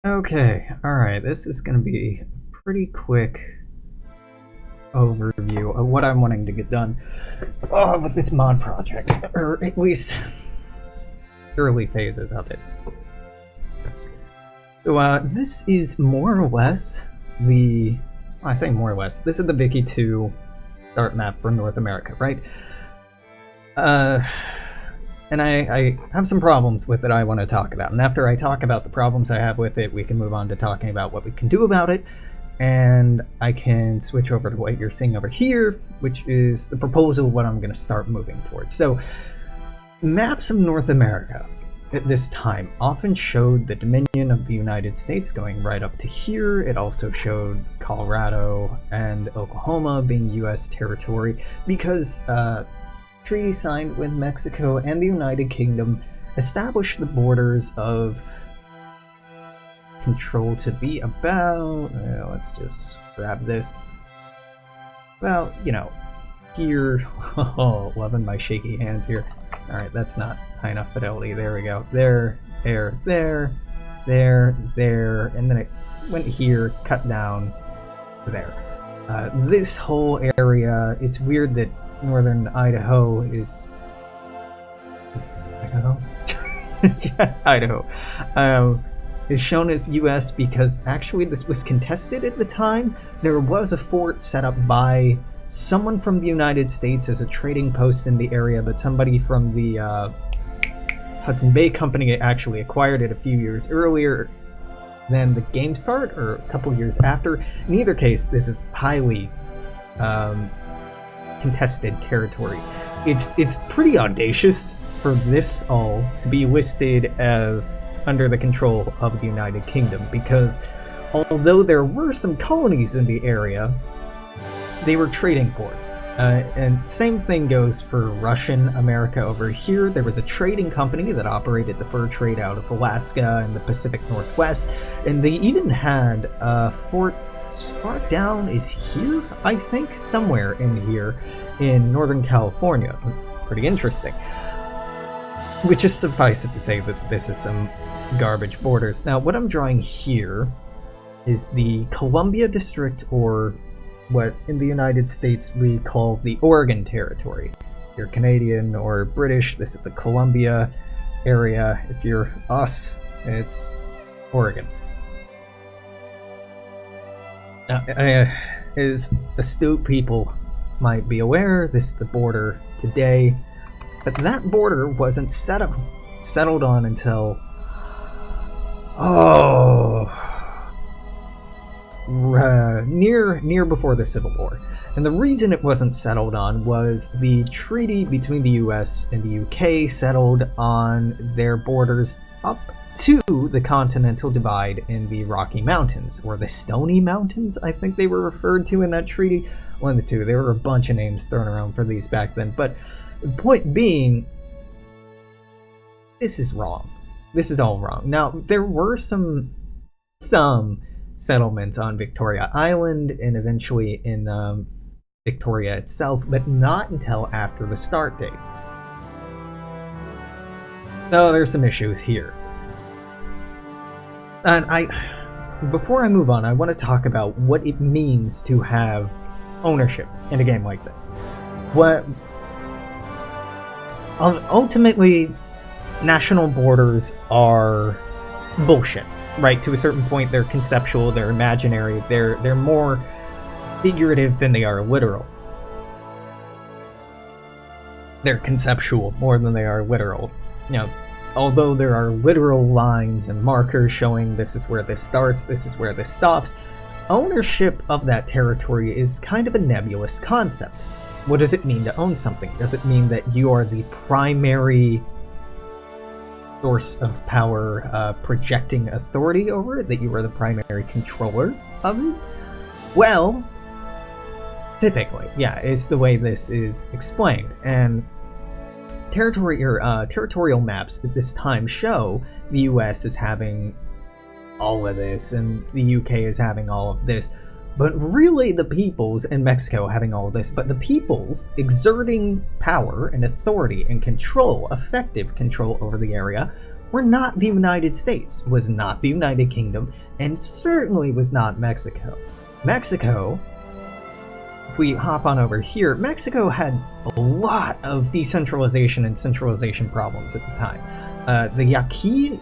Okay, alright, this is going to be a pretty quick overview of what I'm wanting to get done with this mod project, or at least early phases of it. So this is more or less I say more or less, this is the Vicky 2 start map for North America, right? And I have some problems with it I want to talk about. And after I talk about the problems I have with it, we can move on to talking about what we can do about it. And I can switch over to what you're seeing over here, which is the proposal of what I'm going to start moving towards. So, maps of North America at this time often showed the Dominion of the United States going right up to here. It also showed Colorado and Oklahoma being U.S. territory because treaty signed with Mexico and the United Kingdom established the borders of control to be about, let's just grab this, well, here, loving my shaky hands here. Alright, that's not high enough fidelity, there we go, there, and then it went here, cut down, there. This whole area, it's weird that northern Idaho is this Idaho? Yes, Idaho. Is shown as U.S. because actually this was contested at the time. There was a fort set up by someone from the United States as a trading post in the area, but somebody from the Hudson Bay Company actually acquired it a few years earlier than the game start, or a couple years after. In either case, this is highly contested territory. It's pretty audacious for this all to be listed as under the control of the United Kingdom, because although there were some colonies in the area, they were trading ports. And same thing goes for Russian America over here. There was a trading company that operated the fur trade out of Alaska and the Pacific Northwest, and they even had a fort as far down as here, I think, somewhere in here in Northern California. Pretty interesting. Which is suffice it to say that this is some garbage borders. Now, what I'm drawing here is the Columbia District, or what in the United States we call the Oregon Territory. If you're Canadian or British, this is the Columbia area. If you're us, it's Oregon. Now, as astute people might be aware, this is the border today, but that border wasn't settled on until near before the Civil War. And the reason it wasn't settled on was the treaty between the US and the UK settled on their borders up to the Continental Divide in the Rocky Mountains, or the Stony Mountains, I think they were referred to in that treaty. One of the two. There were a bunch of names thrown around for these back then, but the point being, this is wrong. This is all wrong. Now, there were some settlements on Victoria Island and eventually in Victoria itself, but not until after the start date. So there's some issues here. And before I move on, I want to talk about what it means to have ownership in a game like this. Ultimately, national borders are bullshit, right? To a certain point, they're conceptual, they're imaginary, they're more figurative than they are literal. They're conceptual more than they are literal. Although there are literal lines and markers showing this is where this starts, this is where this stops, ownership of that territory is kind of a nebulous concept. What does it mean to own something? Does it mean that you are the primary source of power projecting authority over it? That you are the primary controller of it? Well, typically, yeah, is the way this is explained. And territorial maps at this time show the US is having all of this, and the UK is having all of this. But really the peoples, and Mexico having all of this, but the peoples exerting power and authority and control, effective control over the area, were not the United States, was not the United Kingdom, and certainly was not Mexico. Mexico, if we hop on over here, Mexico had a lot of decentralization and centralization problems at the time. The Yaqui,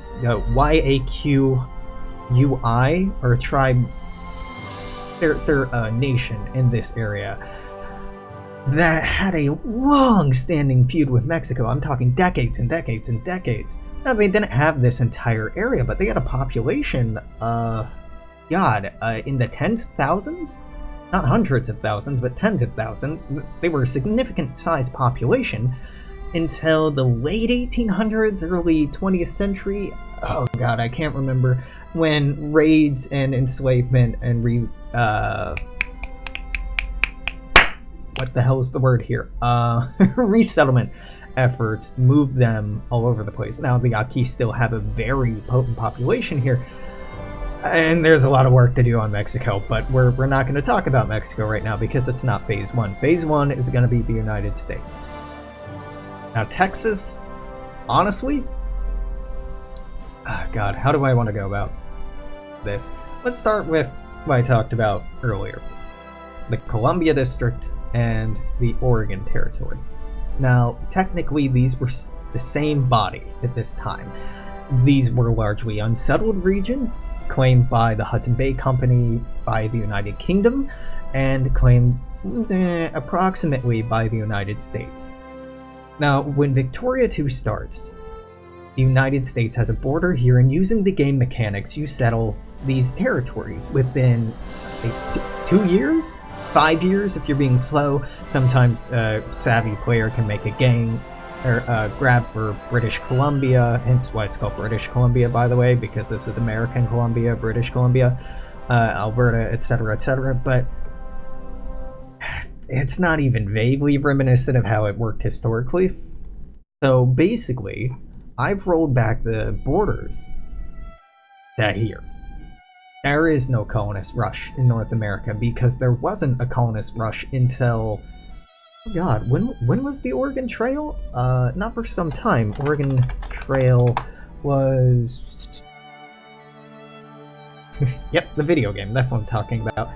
Y-A-Q-U-I, are a tribe, they're a nation in this area that had a long-standing feud with Mexico. I'm talking decades and decades and decades. Now, they didn't have this entire area, but they had a population, in the tens of thousands? Not hundreds of thousands, but tens of thousands. They were a significant-sized population until the late 1800s, early 20th century. Oh god, I can't remember. When raids and enslavement and what the hell is the word here? Resettlement efforts moved them all over the place. Now, the Yaqui still have a very potent population here, and there's a lot of work to do on Mexico, but we're not going to talk about Mexico right now because it's not Phase 1. Phase 1 is going to be the United States. Now, Texas, honestly, God, how do I want to go about this? Let's start with what I talked about earlier. The Columbia District and the Oregon Territory. Now, technically, these were the same body at this time. These were largely unsettled regions, claimed by the Hudson Bay Company, by the United Kingdom, and claimed approximately by the United States. Now, when Victoria 2 starts, the United States has a border here, and using the game mechanics, you settle these territories within 2 years? 5 years if you're being slow. Sometimes a savvy player can make a gang or grab for British Columbia, hence why it's called British Columbia, by the way, because this is American Columbia, British Columbia, Alberta, etc., but it's not even vaguely reminiscent of how it worked historically. So basically, I've rolled back the borders to here. There is no colonist rush in North America because there wasn't a colonist rush until, oh god, when was the Oregon Trail? Not for some time. Oregon Trail was... Yep, the video game, that's what I'm talking about.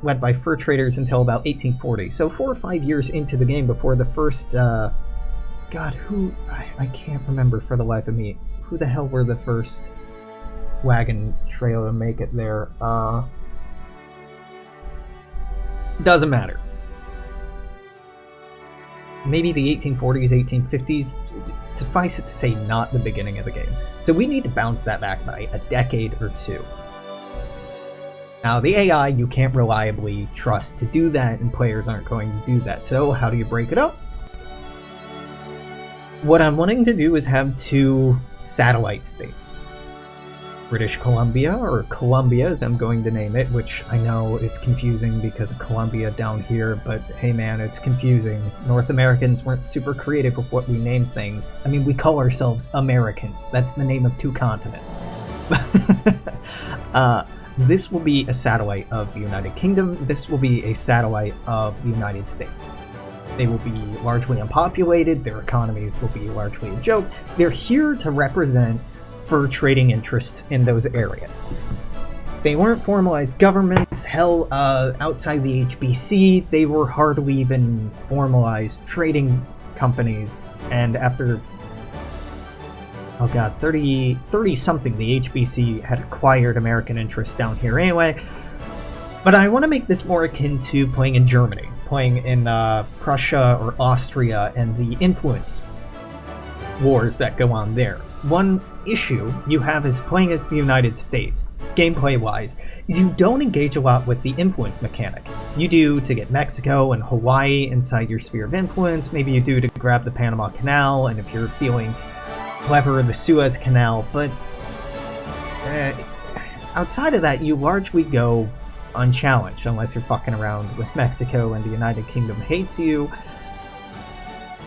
Led by fur traders until about 1840. So 4 or 5 years into the game before the first, God, who... I can't remember for the life of me. Who the hell were the first wagon trail to make it there? Doesn't matter. Maybe the 1840s, 1850s. Suffice it to say, not the beginning of the game. So we need to bounce that back by a decade or two. Now, the AI you can't reliably trust to do that, and players aren't going to do that. So how do you break it up? What I'm wanting to do is have 2 satellite states. British Columbia, or Columbia as I'm going to name it, which I know is confusing because of Columbia down here, but hey man, it's confusing. North Americans weren't super creative with what we named things. I mean, we call ourselves Americans. That's the name of 2 continents. This will be a satellite of the United Kingdom. This will be a satellite of the United States. They will be largely unpopulated. Their economies will be largely a joke. They're here to represent fur trading interests in those areas. They weren't formalized governments. Hell, outside the HBC, they were hardly even formalized trading companies. And after, oh god, 30-something, the HBC had acquired American interests down here anyway. But I want to make this more akin to playing in Germany, playing in Prussia or Austria, and the influence wars that go on there. One issue you have is playing as the United States, gameplay-wise, is you don't engage a lot with the influence mechanic. You do to get Mexico and Hawaii inside your sphere of influence, maybe you do to grab the Panama Canal, and if you're feeling clever, the Suez Canal, but outside of that, you largely go unchallenged, unless you're fucking around with Mexico and the United Kingdom hates you.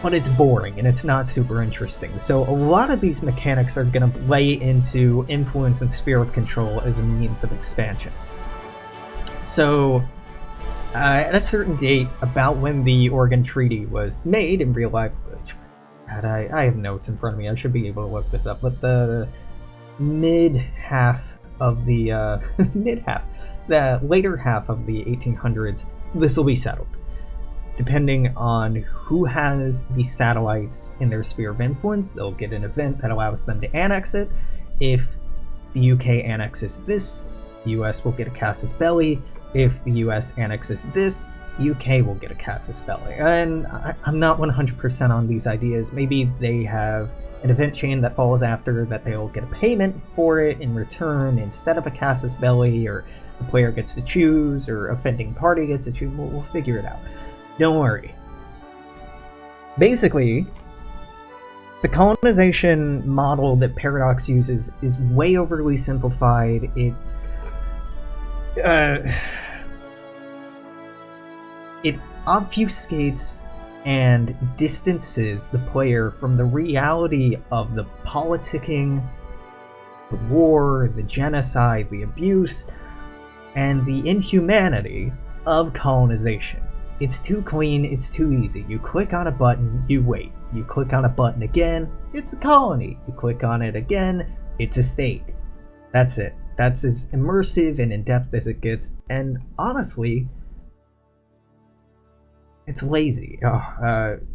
But it's boring and it's not super interesting. So a lot of these mechanics are going to play into influence and sphere of control as a means of expansion. So at a certain date, about when the Oregon Treaty was made in real life, which was God, I have notes in front of me. I should be able to look this up. But the mid half of the the later half of the 1800s, this will be settled. Depending on who has the satellites in their sphere of influence, they'll get an event that allows them to annex it. If the UK annexes this, the US will get a casus belli. If the US annexes this, the UK will get a casus belli. And I'm not 100% on these ideas. Maybe they have an event chain that follows after that they'll get a payment for it in return instead of a casus belli, or the player gets to choose, or offending party gets to choose. We'll figure it out. Don't worry. Basically, the colonization model that Paradox uses is way overly simplified. It obfuscates and distances the player from the reality of the politicking, the war, the genocide, the abuse, and the inhumanity of colonization. It's too clean, it's too easy. You click on a button, you wait. You click on a button again, it's a colony. You click on it again, it's a state. That's it. That's as immersive and in-depth as it gets, and honestly, it's lazy.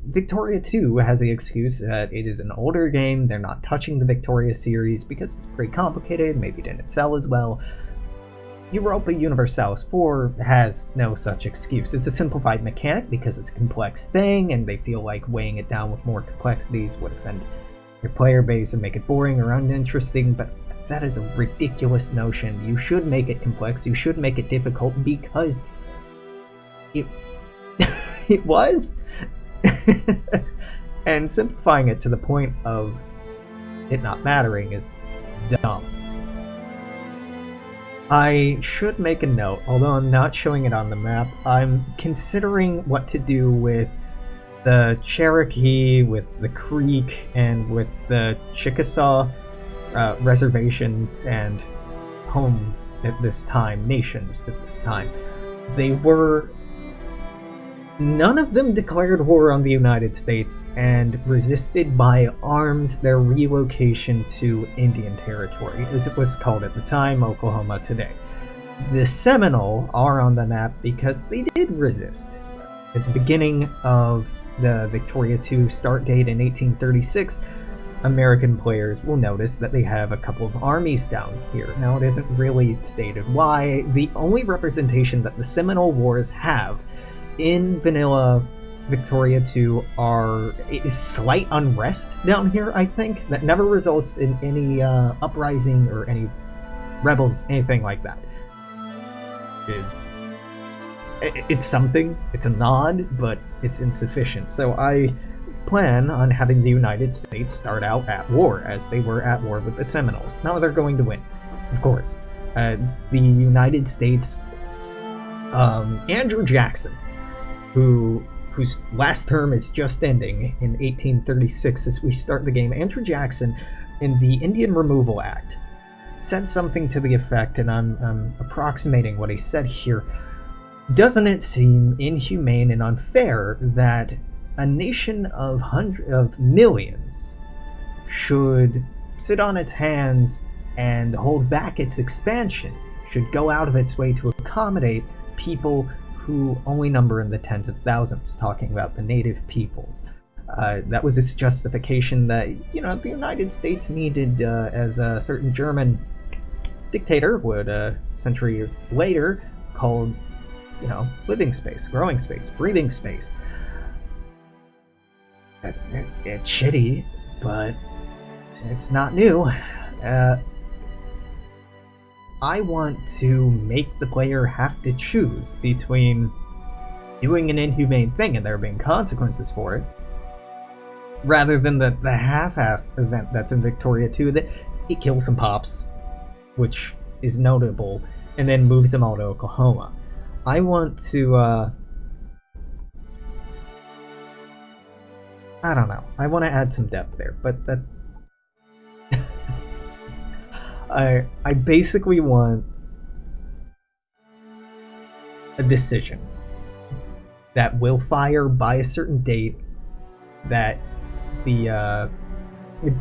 Victoria 2 has the excuse that it is an older game, they're not touching the Victoria series because it's pretty complicated, maybe didn't sell as well. Europa Universalis 4 has no such excuse. It's a simplified mechanic because it's a complex thing, and they feel like weighing it down with more complexities would offend your player base or make it boring or uninteresting, but that is a ridiculous notion. You should make it complex, you should make it difficult, because it it was. And simplifying it to the point of it not mattering is dumb. I should make a note, although I'm not showing it on the map. I'm considering what to do with the Cherokee, with the Creek, and with the Chickasaw reservations and homes at this time, nations at this time. None of them declared war on the United States and resisted by arms their relocation to Indian Territory, as it was called at the time, Oklahoma today. The Seminole are on the map because they did resist. At the beginning of the Victoria 2 start date in 1836, American players will notice that they have a couple of armies down here. Now, it isn't really stated why. The only representation that the Seminole Wars have in vanilla Victoria 2 is slight unrest down here, I think, that never results in any uprising or any rebels, anything like that. It's something, it's a nod, but it's insufficient. So I plan on having the United States start out at war, as they were at war with the Seminoles. Now they're going to win, of course. The United States, Andrew Jackson, whose last term is just ending in 1836 as we start the game. Andrew Jackson, in the Indian Removal Act, said something to the effect, and I'm approximating what he said here. Doesn't it seem inhumane and unfair that a nation of millions should sit on its hands and hold back its expansion, should go out of its way to accommodate people who only number in the tens of thousands, talking about the native peoples. That was its justification that, the United States needed, as a certain German dictator would a century later, called, living space, growing space, breathing space. It's shitty, but it's not new. I want to make the player have to choose between doing an inhumane thing and there being consequences for it, rather than the half-assed event that's in Victoria 2, that it kills some pops, which is notable, and then moves them all to Oklahoma. I want to, I don't know. I want to add some depth there, but that... I basically want a decision that will fire by a certain date, that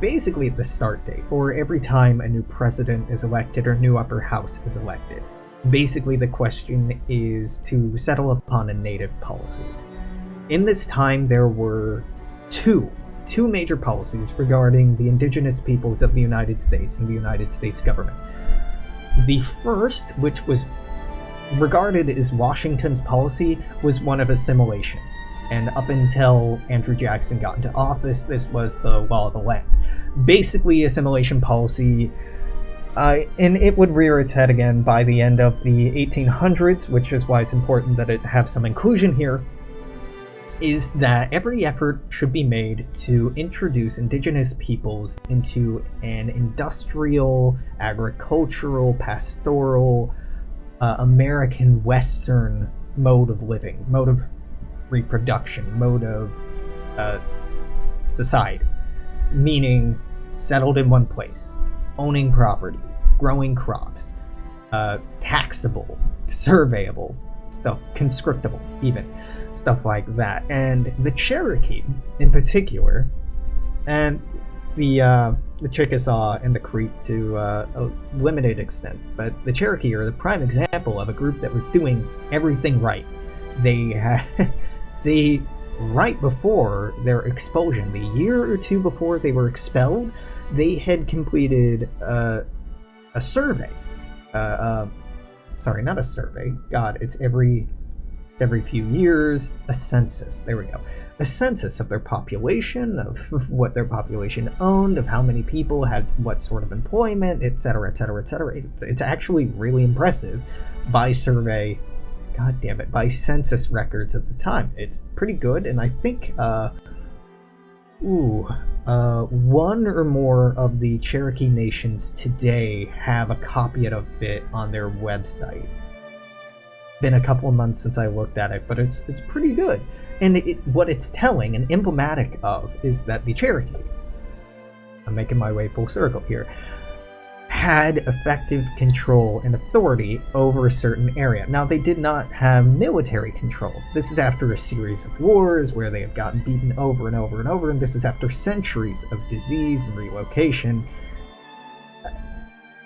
basically the start date, or every time a new president is elected or new upper house is elected. Basically, the question is to settle upon a native policy. In this time, there were two major policies regarding the indigenous peoples of the United States and the United States government. The first, which was regarded as Washington's policy, was one of assimilation. And up until Andrew Jackson got into office, this was the law of the land. Basically, assimilation policy, and it would rear its head again by the end of the 1800s, which is why it's important that it have some inclusion here, is that every effort should be made to introduce indigenous peoples into an industrial, agricultural, pastoral, American Western mode of living, mode of reproduction, mode of society, meaning settled in one place, owning property, growing crops, taxable, surveyable stuff, conscriptable even, stuff like that. And the Cherokee in particular, and the Chickasaw and the Creek to a limited extent, but the Cherokee are the prime example of a group that was doing everything right. They right before their expulsion, the year or two before they were expelled, they had completed a survey. Sorry, not a survey. God, it's every few years. A census. There we go. A census of their population, of what their population owned, of how many people had what sort of employment, etc., etc., etc. It's actually really impressive by survey. God damn it, by census records at the time. It's pretty good, and I think, one or more of the Cherokee nations today have a copy of it on their website. Been a couple of months since I looked at it, but it's pretty good. And what it's telling and emblematic of is that the Cherokee, I'm making my way full circle here, had effective control and authority over a certain area. Now, they did not have military control. This is after a series of wars where they have gotten beaten over and over and over, and this is after centuries of disease and relocation.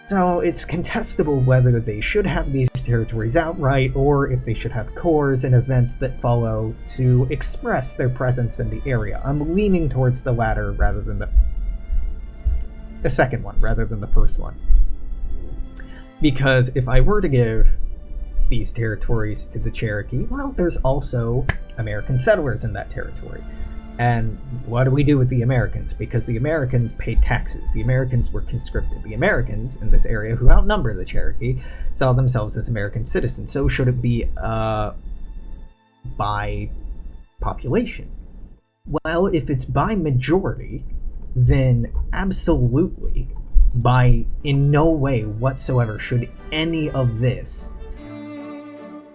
So it's contestable whether they should have these territories outright, or if they should have cores and events that follow to express their presence in the area. I'm leaning towards the latter rather than the second one, rather than the first one. Because if I were to give these territories to the Cherokee, well, there's also American settlers in that territory. And what do we do with the Americans? Because the Americans paid taxes. The Americans were conscripted. The Americans in this area, who outnumber the Cherokee, saw themselves as American citizens. So should it be by population? Well, if it's by majority, then absolutely, in no way whatsoever should any of this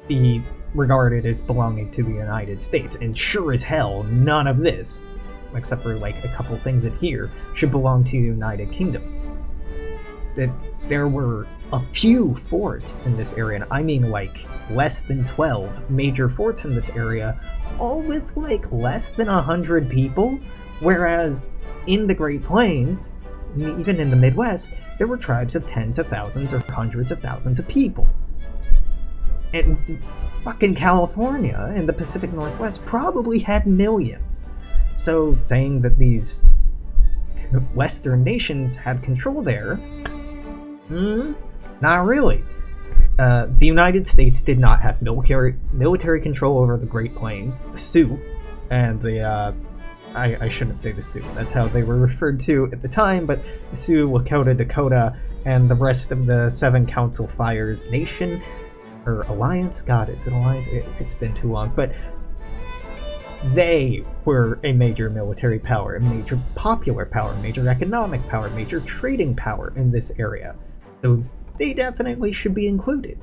be regarded as belonging to the United States. And sure as hell, none of this, except for like a couple things in here, should belong to the United Kingdom. That there were a few forts in this area, and I mean like less than 12 major forts in this area, all with like less than 100 people, whereas in the Great Plains, even in the Midwest, there were tribes of tens of thousands or hundreds of thousands of people. And fucking California and the Pacific Northwest probably had millions. So saying that these Western nations had control there, not really. The United States did not have military control over the Great Plains, the Sioux, and the I shouldn't say the Sioux, that's how they were referred to at the time, but the Sioux, Lakota, Dakota, and the rest of the Seven Council Fires Nation, or Alliance, God, is it Alliance? It's been too long, but they were a major military power, a major popular power, major economic power, major trading power in this area. So they definitely should be included.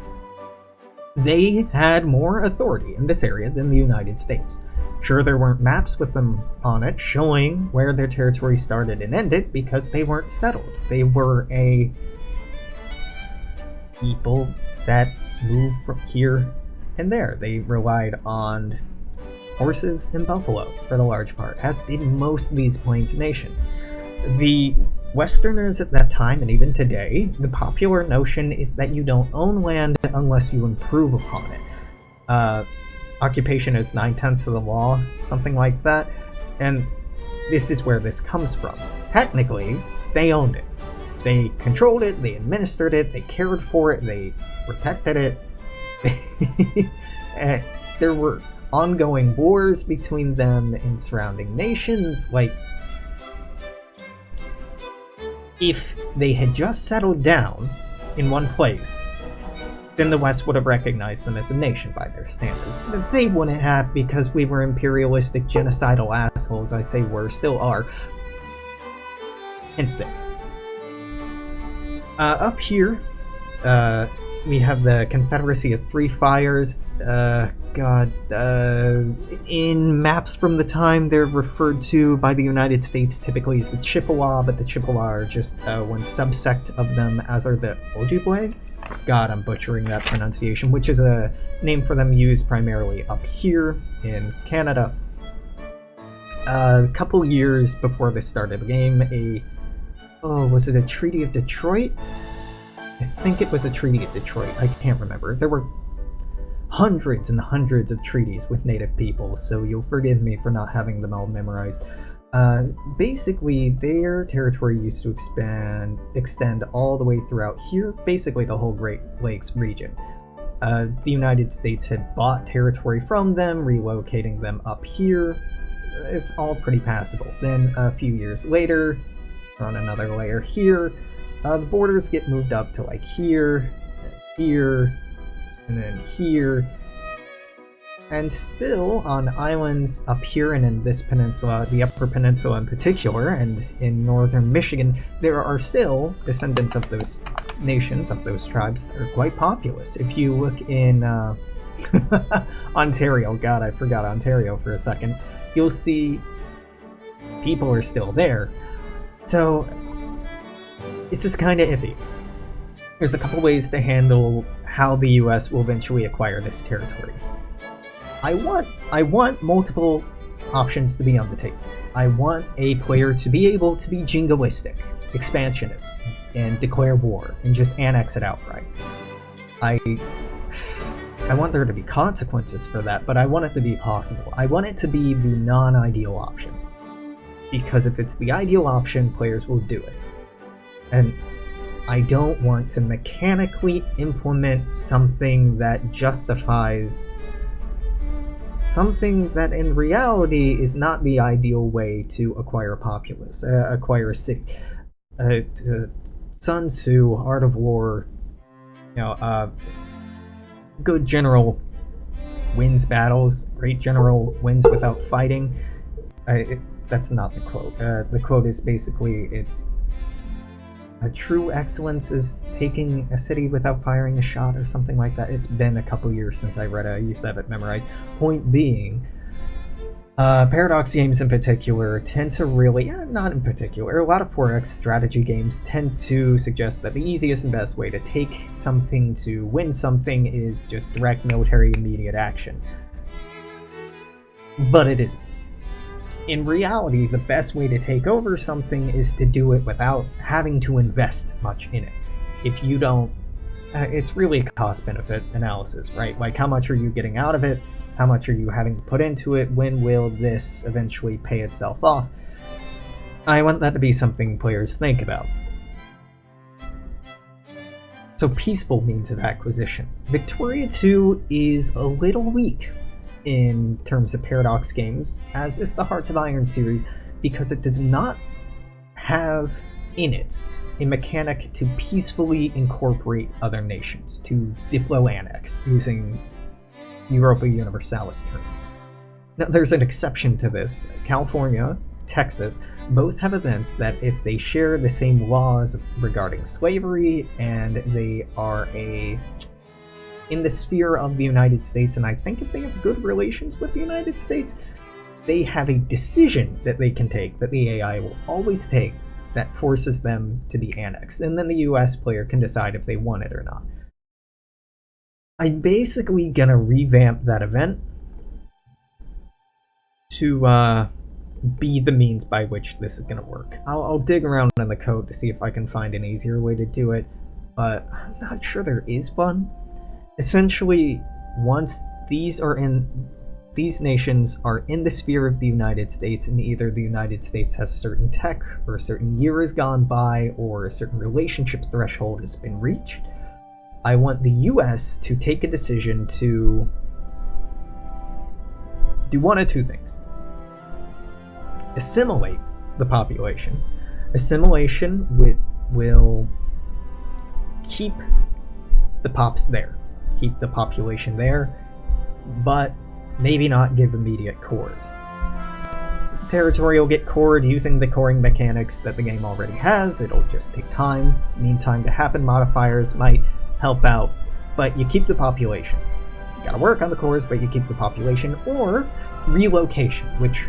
They had more authority in this area than the United States. Sure, there weren't maps with them on it showing where their territory started and ended because they weren't settled. They were a people that moved from here and there. They relied on horses and buffalo for the large part, as did most of these plains nations. The Westerners at that time, and even today, the popular notion is that you don't own land unless you improve upon it. Occupation is 9/10 of the law, something like that, and this is where this comes from. Technically, they owned it. They controlled it, they administered it, they cared for it, they protected it. And there were ongoing wars between them and surrounding nations. Like, if they had just settled down in one place, then the West would have recognized them as a nation by their standards. They wouldn't have, because we were imperialistic, genocidal assholes. I say were, still are. Hence this. Up here, we have the Confederacy of Three Fires. In maps from the time, they're referred to by the United States typically as the Chippewa, but the Chippewa are just one subsect of them, as are the Ojibwe. God, I'm butchering that pronunciation, which is a name for them used primarily up here in Canada. A couple years before the start of the game, was it a Treaty of Detroit? I think it was a Treaty of Detroit. I can't remember. There were hundreds and hundreds of treaties with native people, so you'll forgive me for not having them all memorized. Basically, their territory used to extend all the way throughout here, basically the whole Great Lakes region. The United States had bought territory from them, relocating them up here. It's all pretty passable. Then, a few years later, on another layer here, the borders get moved up to like here, here, and then here. And still, on islands up here and in this peninsula, the Upper Peninsula in particular, and in northern Michigan, there are still descendants of those nations, of those tribes, that are quite populous. If you look in Ontario, God, I forgot Ontario for a second, you'll see people are still there. So, it's just kind of iffy. There's a couple ways to handle how the US will eventually acquire this territory. I want multiple options to be on the table. I want a player to be able to be jingoistic, expansionist, and declare war, and just annex it outright. I want there to be consequences for that, but I want it to be possible. I want it to be the non-ideal option. Because if it's the ideal option, players will do it. And I don't want to mechanically implement something that justifies something that in reality is not the ideal way to acquire a populace, acquire a city. Sun Tzu, Art of War, good general wins battles, great general wins without fighting. That's not the quote. The quote is basically, it's a true excellence is taking a city without firing a shot, or something like that. It's been a couple years since I read it. I used to have it memorized. Point being, Paradox games in particular tend to really, not in particular, a lot of 4X strategy games tend to suggest that the easiest and best way to take something, to win something, is just direct military immediate action. But it isn't. In reality, the best way to take over something is to do it without having to invest much in it. If you don't, it's really a cost-benefit analysis, right? Like, how much are you getting out of it? How much are you having to put into it? When will this eventually pay itself off? I want that to be something players think about. So peaceful means of acquisition. Victoria 2 is a little weak in terms of Paradox games, as is the Hearts of Iron series, because it does not have in it a mechanic to peacefully incorporate other nations, to diplo-annex, using Europa Universalis terms. Now, there's an exception to this. California, Texas, both have events that, if they share the same laws regarding slavery, and they are in the sphere of the United States, and I think if they have good relations with the United States, they have a decision that they can take, that the AI will always take, that forces them to be annexed, and then the US player can decide if they want it or not. I'm basically gonna revamp that event to be the means by which this is going to work. I'll dig around in the code to see if I can find an easier way to do it, but I'm not sure there is one. Essentially, once these nations are in the sphere of the United States, and either the United States has certain tech, or a certain year has gone by, or a certain relationship threshold has been reached, I want the US to take a decision to do one of two things. Assimilate the population. Assimilation will keep the pops there, keep the population there, but maybe not give immediate cores. Territorial get cored using the coring mechanics that the game already has. It'll just take time. Mean time to happen modifiers might help out, but you keep the population. You gotta work on the cores, but you keep the population. Or relocation, which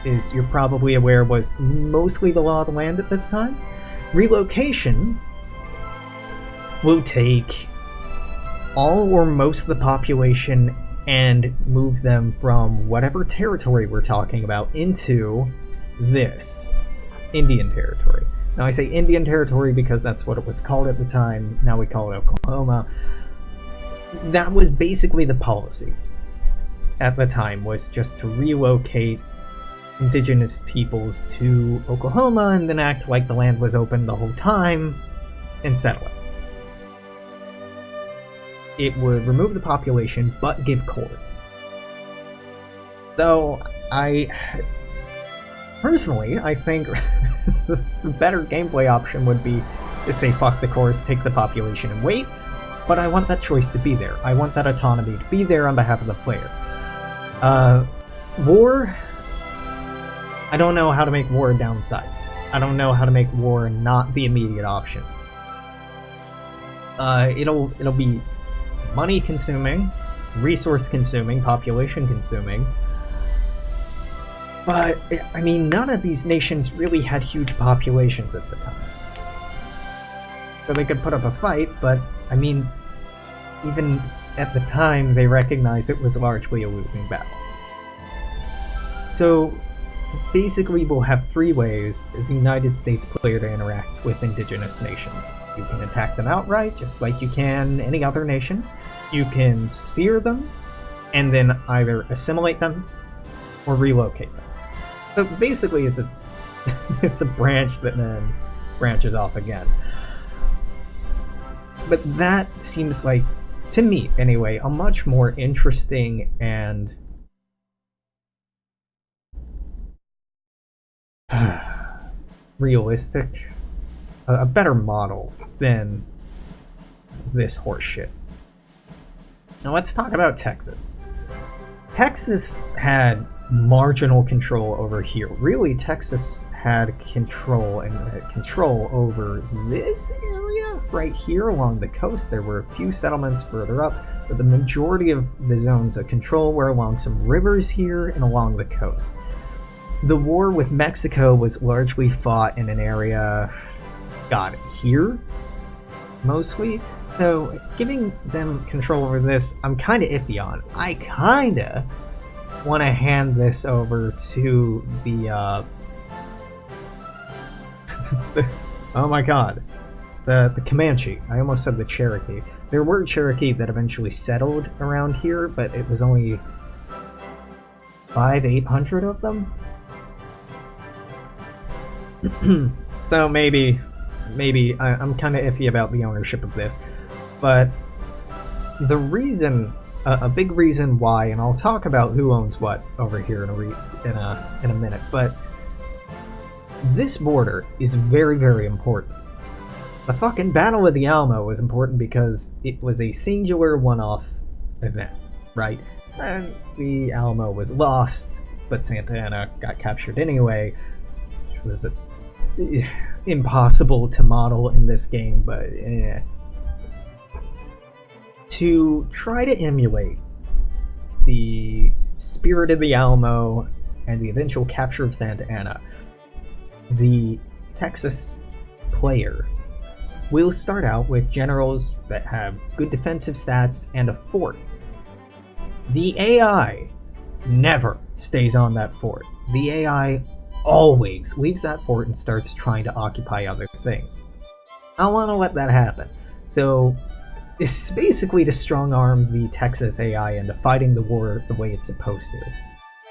is, you're probably aware, was mostly the law of the land at this time. Relocation will take all or most of the population and move them from whatever territory we're talking about into this Indian territory. Now I say Indian territory because that's what it was called at the time. Now we call it Oklahoma. That was basically the policy at the time, was just to relocate indigenous peoples to Oklahoma and then act like the land was open the whole time and settle it. It would remove the population but give cores. So personally, I think the better gameplay option would be to say fuck the cores, take the population and wait, but I want that choice to be there. I want that autonomy to be there on behalf of the player. War, I don't know how to make war a downside. I don't know how to make war not the immediate option. It'll be money consuming, resource consuming, population consuming. But, I mean, none of these nations really had huge populations at the time. So they could put up a fight, but, I mean, even at the time, they recognized it was largely a losing battle. So, basically, we'll have three ways as a United States player to interact with indigenous nations. You can attack them outright, just like you can any other nation. You can sphere them, and then either assimilate them or relocate them. So basically, it's a it's a branch that then branches off again. But that seems like, to me anyway, a much more interesting and realistic, a better model than this horseshit. Now let's talk about Texas. Texas had marginal control over here. Really, Texas had control over this area right here along the coast. There were a few settlements further up, but the majority of the zones of control were along some rivers here and along the coast. The war with Mexico was largely fought in an area, here, mostly. So giving them control over this, I'm kind of iffy on. I kind of want to hand this over to the, oh my god, the Comanche. I almost said the Cherokee. There were Cherokee that eventually settled around here, but it was only 500-800 of them. So maybe I'm kind of iffy about the ownership of this, but the reason, a big reason why, and I'll talk about who owns what over here in a minute, but this border is very, very important. The fucking Battle of the Alamo was important because it was a singular one-off event, right? And the Alamo was lost, but Santa Ana got captured anyway, which was impossible to model in this game, but to try to emulate the spirit of the Alamo and the eventual capture of Santa Ana, the Texas player will start out with generals that have good defensive stats and a fort. The AI never stays on that fort. The AI always leaves that fort and starts trying to occupy other things. I don't want to let that happen. So this is basically to strong arm the Texas AI into fighting the war the way it's supposed to.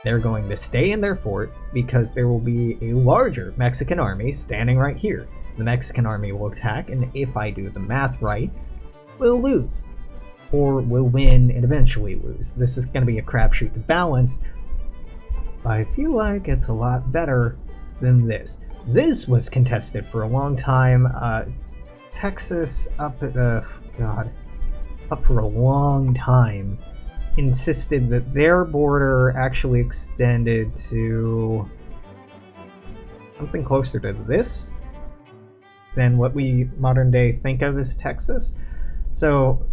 They're going to stay in their fort because there will be a larger Mexican army standing right here. The Mexican army will attack, and if I do the math right, we'll lose. Or we'll win and eventually lose. This is going to be a crapshoot to balance. I feel like it's a lot better than this. This was contested for a long time. Texas up for a long time insisted that their border actually extended to something closer to this than what we modern day think of as Texas. So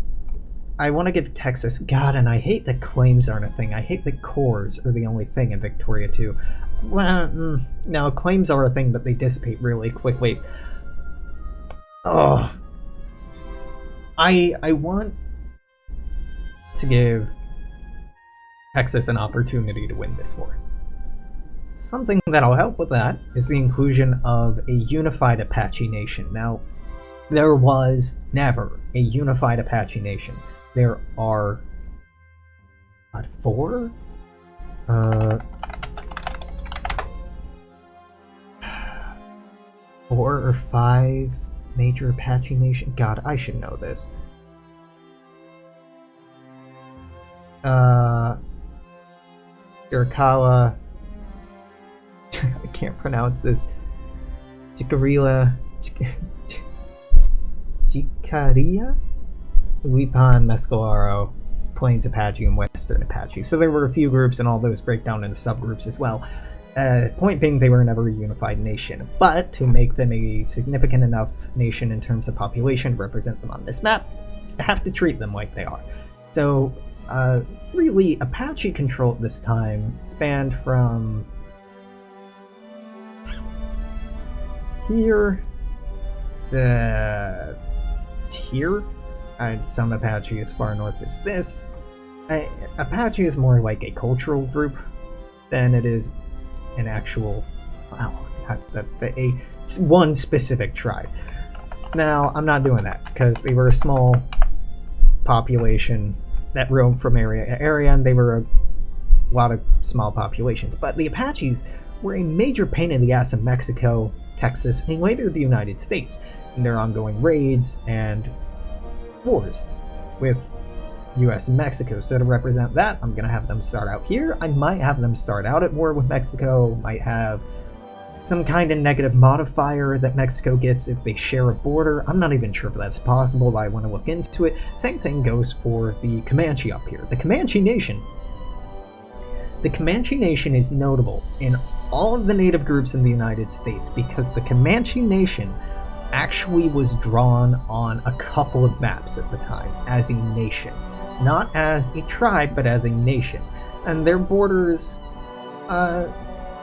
I want to give Texas, God, and I hate that claims aren't a thing. I hate that cores are the only thing in Victoria too. Well, no, claims are a thing, but they dissipate really quickly. Oh, I want to give Texas an opportunity to win this war. Something that'll help with that is the inclusion of a unified Apache nation. Now, there was never a unified Apache nation. There are, what, 4 or 5 major Apache nations. God, I should know this. Chiricahua, I can't pronounce this. Jicarilla, Jicarilla, Lipan, Mescalero, Plains Apache, and Western Apache. So there were a few groups, and all those break down into subgroups as well. Point being, they were never a unified nation. But to make them a significant enough nation in terms of population to represent them on this map, I have to treat them like they are. So, really, Apache control at this time spanned from here to here. Some Apache as far north as this. Apache is more like a cultural group than it is an actual, one specific tribe. Now, I'm not doing that because they were a small population that roamed from area to area, and they were a lot of small populations. But the Apaches were a major pain in the ass in Mexico, Texas, and later the United States in their ongoing raids and wars with US and Mexico. So to represent that, I'm going to have them start out here. I might have them start out at war with Mexico, might have some kind of negative modifier that Mexico gets if they share a border. I'm not even sure if that's possible, but I want to look into it. Same thing goes for the Comanche up here. The Comanche Nation. The Comanche Nation is notable in all of the native groups in the United States because the Comanche Nation actually was drawn on a couple of maps at the time as a nation. Not as a tribe, but as a nation. And their borders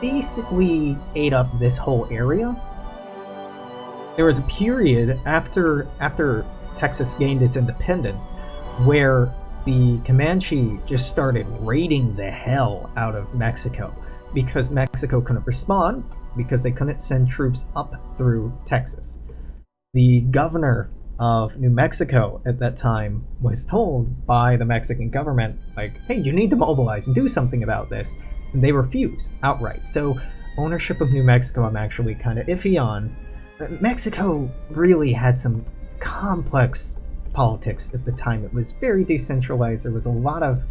basically ate up this whole area. There was a period after Texas gained its independence where the Comanche just started raiding the hell out of Mexico because Mexico couldn't respond because they couldn't send troops up through Texas. The governor of New Mexico at that time was told by the Mexican government, like, hey, you need to mobilize and do something about this. And they refused outright. So ownership of New Mexico I'm actually kind of iffy on. Mexico really had some complex politics at the time. It was very decentralized. There was a lot of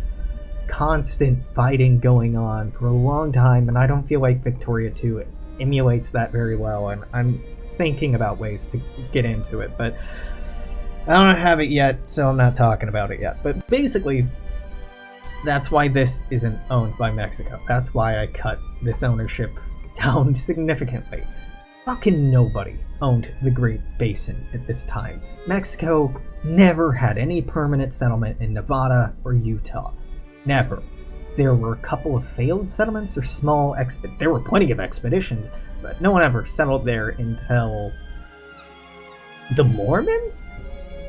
constant fighting going on for a long time, and I don't feel like Victoria 2 emulates that very well, and I'm thinking about ways to get into it, but I don't have it yet, so I'm not talking about it yet. But basically, that's why this isn't owned by Mexico. That's why I cut this ownership down significantly. Fucking nobody owned the Great Basin at this time. Mexico never had any permanent settlement in Nevada or Utah. Never. There were a couple of failed settlements or small there were plenty of expeditions, but no one ever settled there until the Mormons?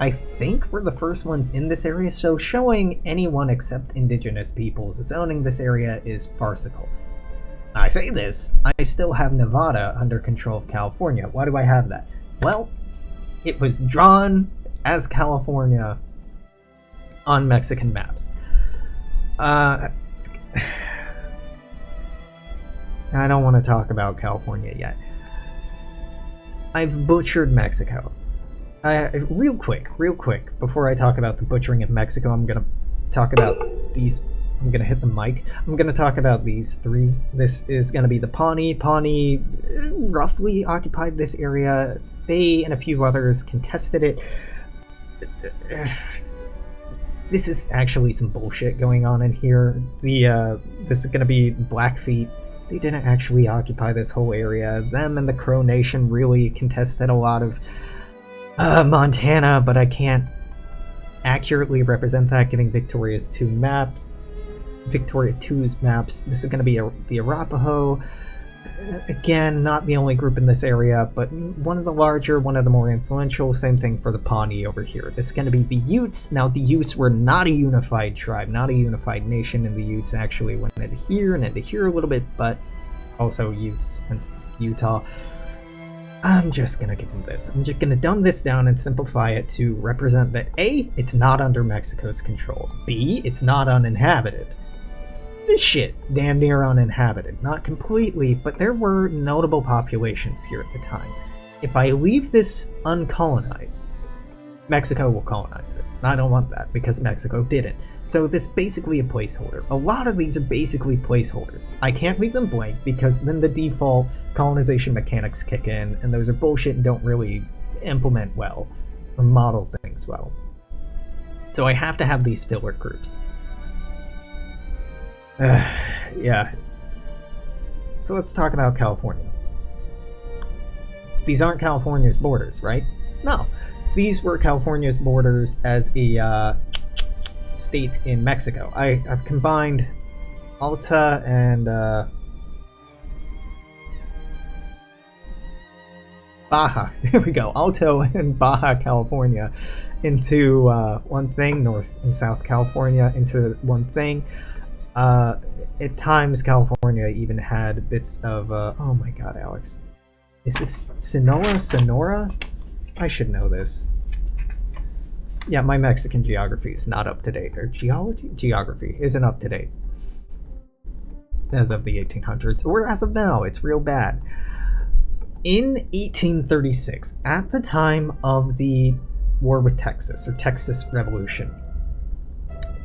I think we're the first ones in this area, so showing anyone except indigenous peoples zoning this area is farcical. I say this, I still have Nevada under control of California. Why do I have that? Well, it was drawn as California on Mexican maps. I don't want to talk about California yet. I've butchered Mexico. Real quick, before I talk about the butchering of Mexico, I'm gonna talk about these. I'm gonna hit the mic. I'm gonna talk about these three. This is gonna be the Pawnee. Pawnee roughly occupied this area. They and a few others contested it. This is actually some bullshit going on in here. This is gonna be Blackfeet. They didn't actually occupy this whole area. Them and the Crow Nation really contested a lot of Montana, but I can't accurately represent that, getting Victoria 2's maps. This is going to be the Arapaho. Again, not the only group in this area, but one of the larger, one of the more influential. Same thing for the Pawnee over here. This is going to be the Utes. Now, the Utes were not a unified tribe, not a unified nation, and the Utes actually went into here and into here a little bit, but also Utes and Utah. I'm just going to give them this. I'm just going to dumb this down and simplify it to represent that A, it's not under Mexico's control. B, it's not uninhabited. This shit, damn near uninhabited. Not completely, but there were notable populations here at the time. If I leave this uncolonized, Mexico will colonize it. I don't want that, because Mexico didn't. So this is basically a placeholder. A lot of these are basically placeholders. I can't leave them blank, because then the default colonization mechanics kick in, and those are bullshit and don't really implement well, or model things well. So I have to have these filler groups. Yeah. So let's talk about California. These aren't California's borders, right? No. These were California's borders as a state in Mexico. I've combined Alta and Baja. There we go. Alto and Baja California into one thing. North and South California into one thing. At times, California even had bits of, oh my god, Alex. Is this Sonora? I should know this. Yeah, my Mexican geography is not up to date. Or geography isn't up to date. As of the 1800s. Or as of now, it's real bad. In 1836, at the time of the war with Texas, or Texas Revolution,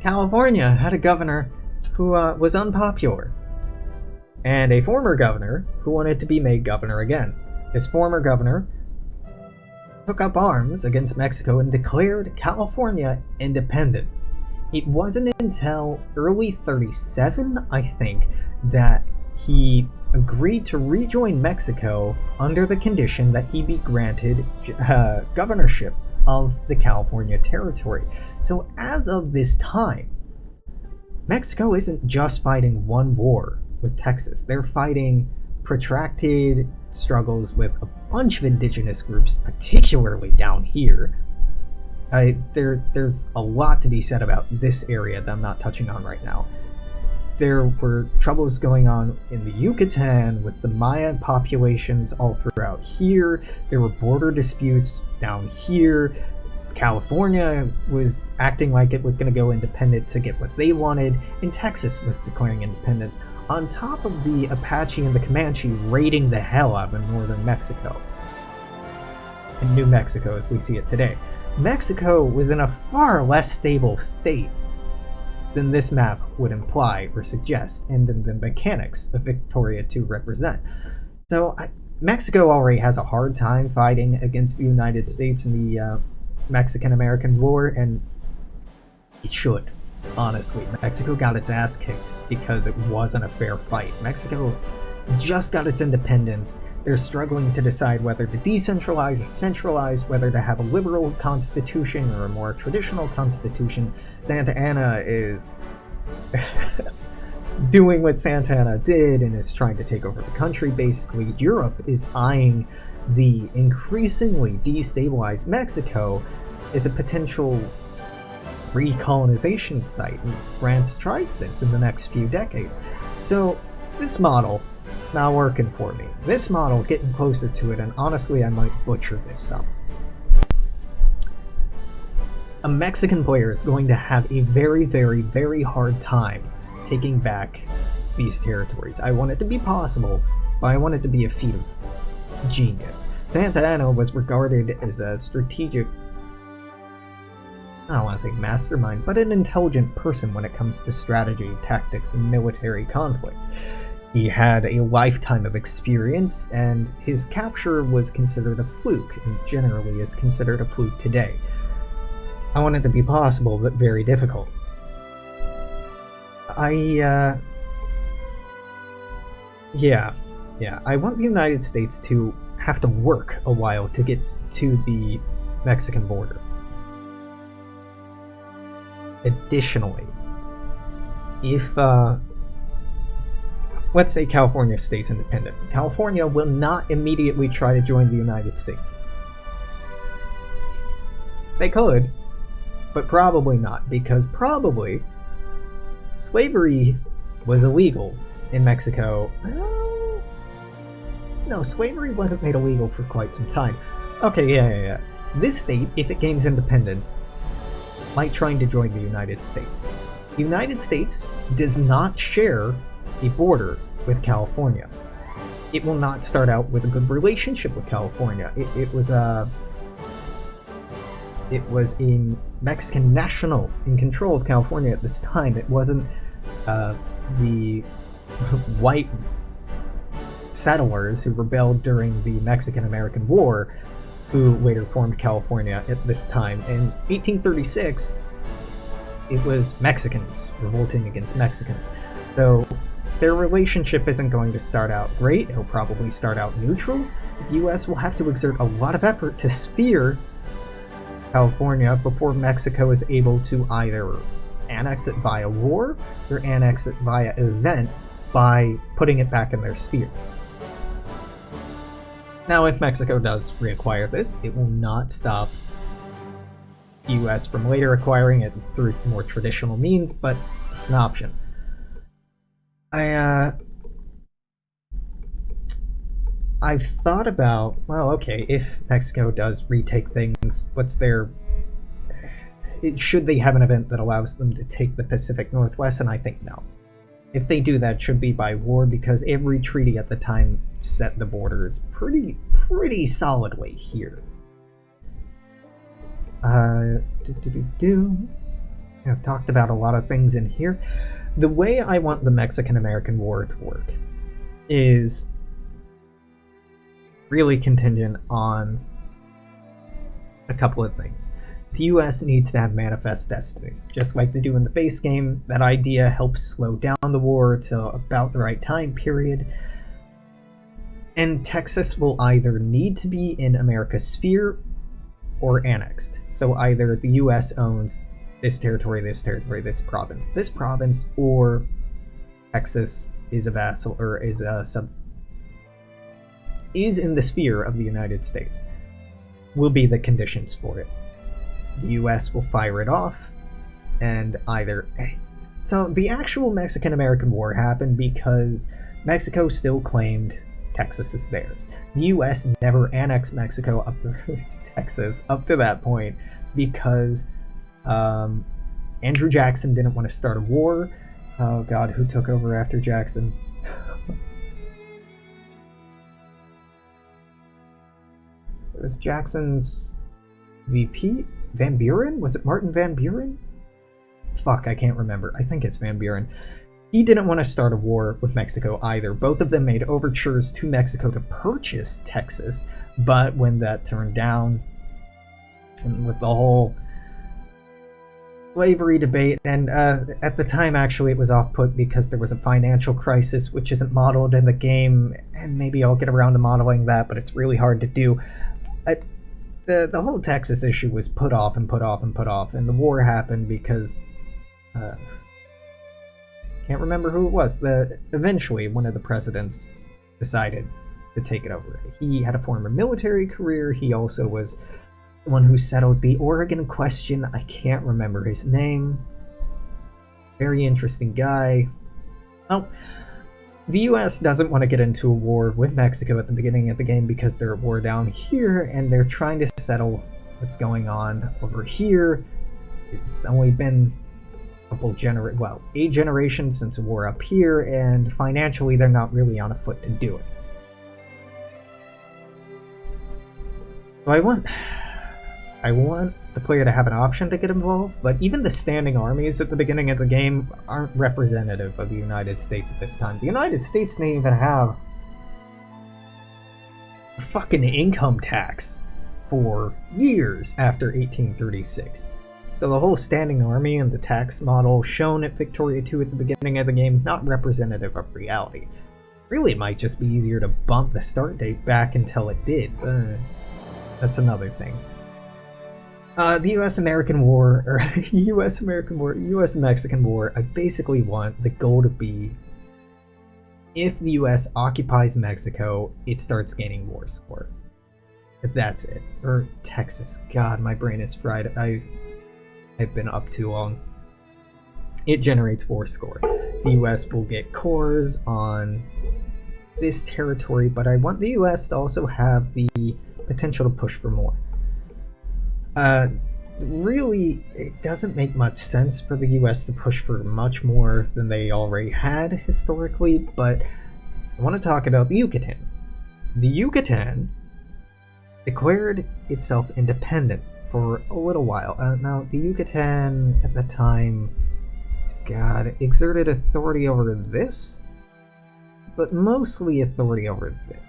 California had a governor who was unpopular, and a former governor who wanted to be made governor again. This former governor took up arms against Mexico and declared California independent. It wasn't until early 37, I think, that he agreed to rejoin Mexico under the condition that he be granted governorship of the California territory. So as of this time, Mexico isn't just fighting one war with Texas. They're fighting protracted struggles with a bunch of indigenous groups, particularly down here. There's a lot to be said about this area that I'm not touching on right now. There were troubles going on in the Yucatan with the Maya populations all throughout here. There were border disputes down here. California was acting like it was going to go independent to get what they wanted, and Texas was declaring independence, on top of the Apache and the Comanche raiding the hell out of northern Mexico. And New Mexico as we see it today. Mexico was in a far less stable state than this map would imply or suggest, and than the mechanics of Victoria 2 represent. So Mexico already has a hard time fighting against the United States in the Mexican-American War, and it should, honestly. Mexico got its ass kicked because it wasn't a fair fight. Mexico just got its independence. They're struggling to decide whether to decentralize or centralize, whether to have a liberal constitution or a more traditional constitution. Santa Anna is doing what Santa Anna did and is trying to take over the country. Basically, Europe is eyeing the increasingly destabilized Mexico is a potential recolonization site, and France tries this in the next few decades. So this model not working for me. This model getting closer to it, and honestly I might butcher this some. A Mexican player is going to have a very, very, very hard time taking back these territories. I want it to be possible, but I want it to be a feat of genius. Santa Anna was regarded as a strategic, I don't want to say mastermind, but an intelligent person when it comes to strategy, tactics, and military conflict. He had a lifetime of experience, and his capture was considered a fluke, and generally is considered a fluke today. I want it to be possible, but very difficult. I want the United States to have to work a while to get to the Mexican border. Additionally, if, let's say California stays independent, California will not immediately try to join the United States. They could, but probably not, because probably slavery was illegal in Mexico. No, slavery wasn't made illegal for quite some time. Okay, yeah. This state, if it gains independence, might try to join the United States. The United States does not share a border with California. It will not start out with a good relationship with California. It was a Mexican national in control of California at this time. It wasn't the white settlers who rebelled during the Mexican-American War who later formed California at this time. In 1836, it was Mexicans revolting against Mexicans. So their relationship isn't going to start out great. It'll probably start out neutral. The US will have to exert a lot of effort to spear California before Mexico is able to either annex it via war or annex it via event by putting it back in their sphere. Now, if Mexico does reacquire this, it will not stop the US from later acquiring it through more traditional means, but it's an option. I've thought about, well, okay, if Mexico does retake things, should they have an event that allows them to take the Pacific Northwest? And I think no. If they do that, it should be by war, because every treaty at the time set the borders pretty solidly here. I've talked about a lot of things in here. The way I want the Mexican-American War to work is really contingent on a couple of things. The US needs to have manifest destiny. Just like they do in the base game, that idea helps slow down the war to about the right time period. And Texas will either need to be in America's sphere or annexed. So either the US owns this territory, this province, or Texas is a vassal, or is in the sphere of the United States. Will be the conditions for it. The US will fire it off, and so the actual Mexican-American War happened because Mexico still claimed Texas is theirs. The US never annexed Mexico up to Texas up to that point because Andrew Jackson didn't want to start a war. Oh god, who took over after Jackson? It was Jackson's VP? Van Buren? Was it Martin Van Buren? Fuck, I can't remember. I think it's Van Buren. He didn't want to start a war with Mexico either. Both of them made overtures to Mexico to purchase Texas, but when that turned down, and with the whole slavery debate, and at the time actually it was off-put because there was a financial crisis which isn't modeled in the game, and maybe I'll get around to modeling that, but it's really hard to do. The whole Texas issue was put off, and the war happened because can't remember who it was. Eventually one of the presidents decided to take it over. He had a former military career. He also was one who settled the Oregon question. I can't remember his name. Very interesting guy. Oh, the US doesn't want to get into a war with Mexico at the beginning of the game because they're at war down here and they're trying to settle what's going on over here. It's only been a generation since a war up here, and financially they're not really on a foot to do it. So I want the player to have an option to get involved, but even the standing armies at the beginning of the game aren't representative of the United States at this time. The United States didn't even have a fucking income tax for years after 1836. So the whole standing army and the tax model shown at Victoria 2 at the beginning of the game, not representative of reality. Really, it might just be easier to bump the start date back until it did, but that's another thing. The US-American War, or US-Mexican War, I basically want the goal to be, if the US occupies Mexico, it starts gaining war score. That's it. Or Texas. God, my brain is fried. I've been up too long. It generates war score. The US will get cores on this territory, but I want the US to also have the potential to push for more. Really, it doesn't make much sense for the US to push for much more than they already had historically, but I want to talk about the Yucatan. The Yucatan declared itself independent for a little while. Now, the Yucatan at the time, exerted authority over this, but mostly authority over this.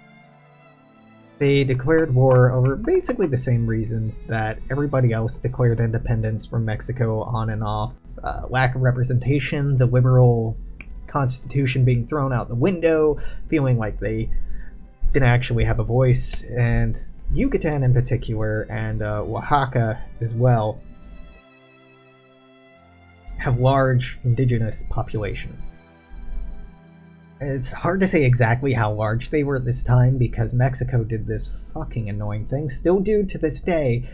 They declared war over basically the same reasons that everybody else declared independence from Mexico on and off. Lack of representation, the liberal constitution being thrown out the window, feeling like they didn't actually have a voice, and Yucatan in particular, and Oaxaca as well, have large indigenous populations. It's hard to say exactly how large they were at this time because Mexico did this fucking annoying thing, still do to this day.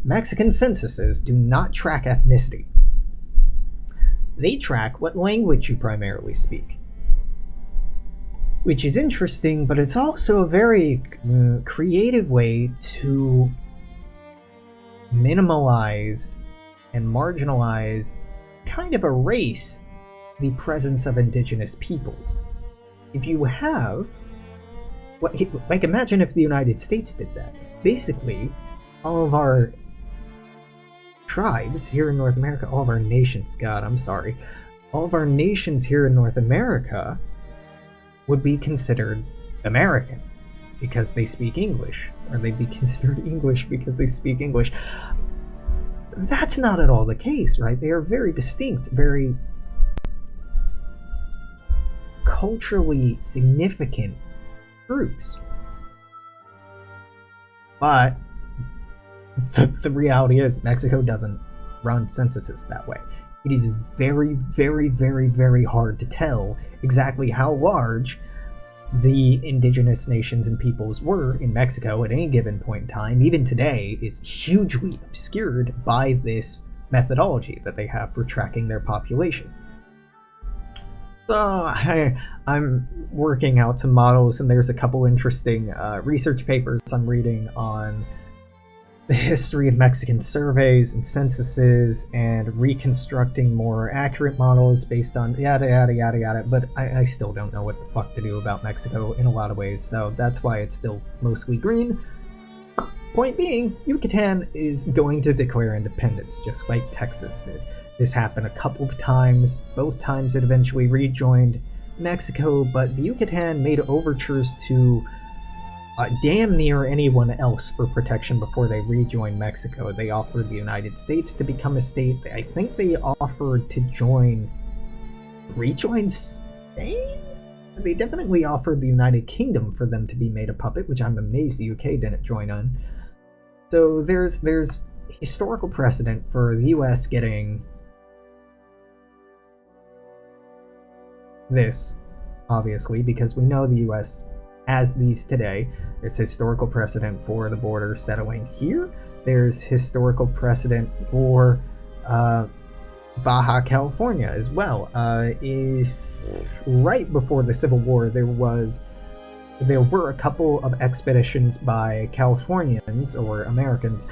Mexican censuses do not track ethnicity. They track what language you primarily speak. Which is interesting, but it's also a very creative way to minimalize and marginalize, kind of erase, the presence of indigenous peoples. If you have, imagine if the United States did that. Basically, all of our tribes here in North America, all of our nations, all of our nations here in North America would be considered American because they speak English, or they'd be considered English because they speak English. That's not at all the case, right? They are very distinct, very culturally significant groups. But that's the reality is Mexico doesn't run censuses that way. It is very, very, very, very hard to tell exactly how large the indigenous nations and peoples were in Mexico at any given point in time. Even today is hugely obscured by this methodology that they have for tracking their population. So I'm working out some models, and there's a couple interesting research papers I'm reading on the history of Mexican surveys and censuses and reconstructing more accurate models based on yada yada yada yada, but I still don't know what the fuck to do about Mexico in a lot of ways, so that's why it's still mostly green. Point being, Yucatan is going to declare independence, just like Texas did. This happened a couple of times. Both times it eventually rejoined Mexico, but the Yucatan made overtures to damn near anyone else for protection before they rejoined Mexico. They offered the United States to become a state. I think they offered to rejoin Spain? They definitely offered the United Kingdom for them to be made a puppet, which I'm amazed the UK didn't join on. So there's historical precedent for the US getting this, obviously, because we know the US has these today. There's historical precedent for the border settling here. there's historical precedent for Baja California as well. If right before the Civil War, there were a couple of expeditions by Californians or Americans,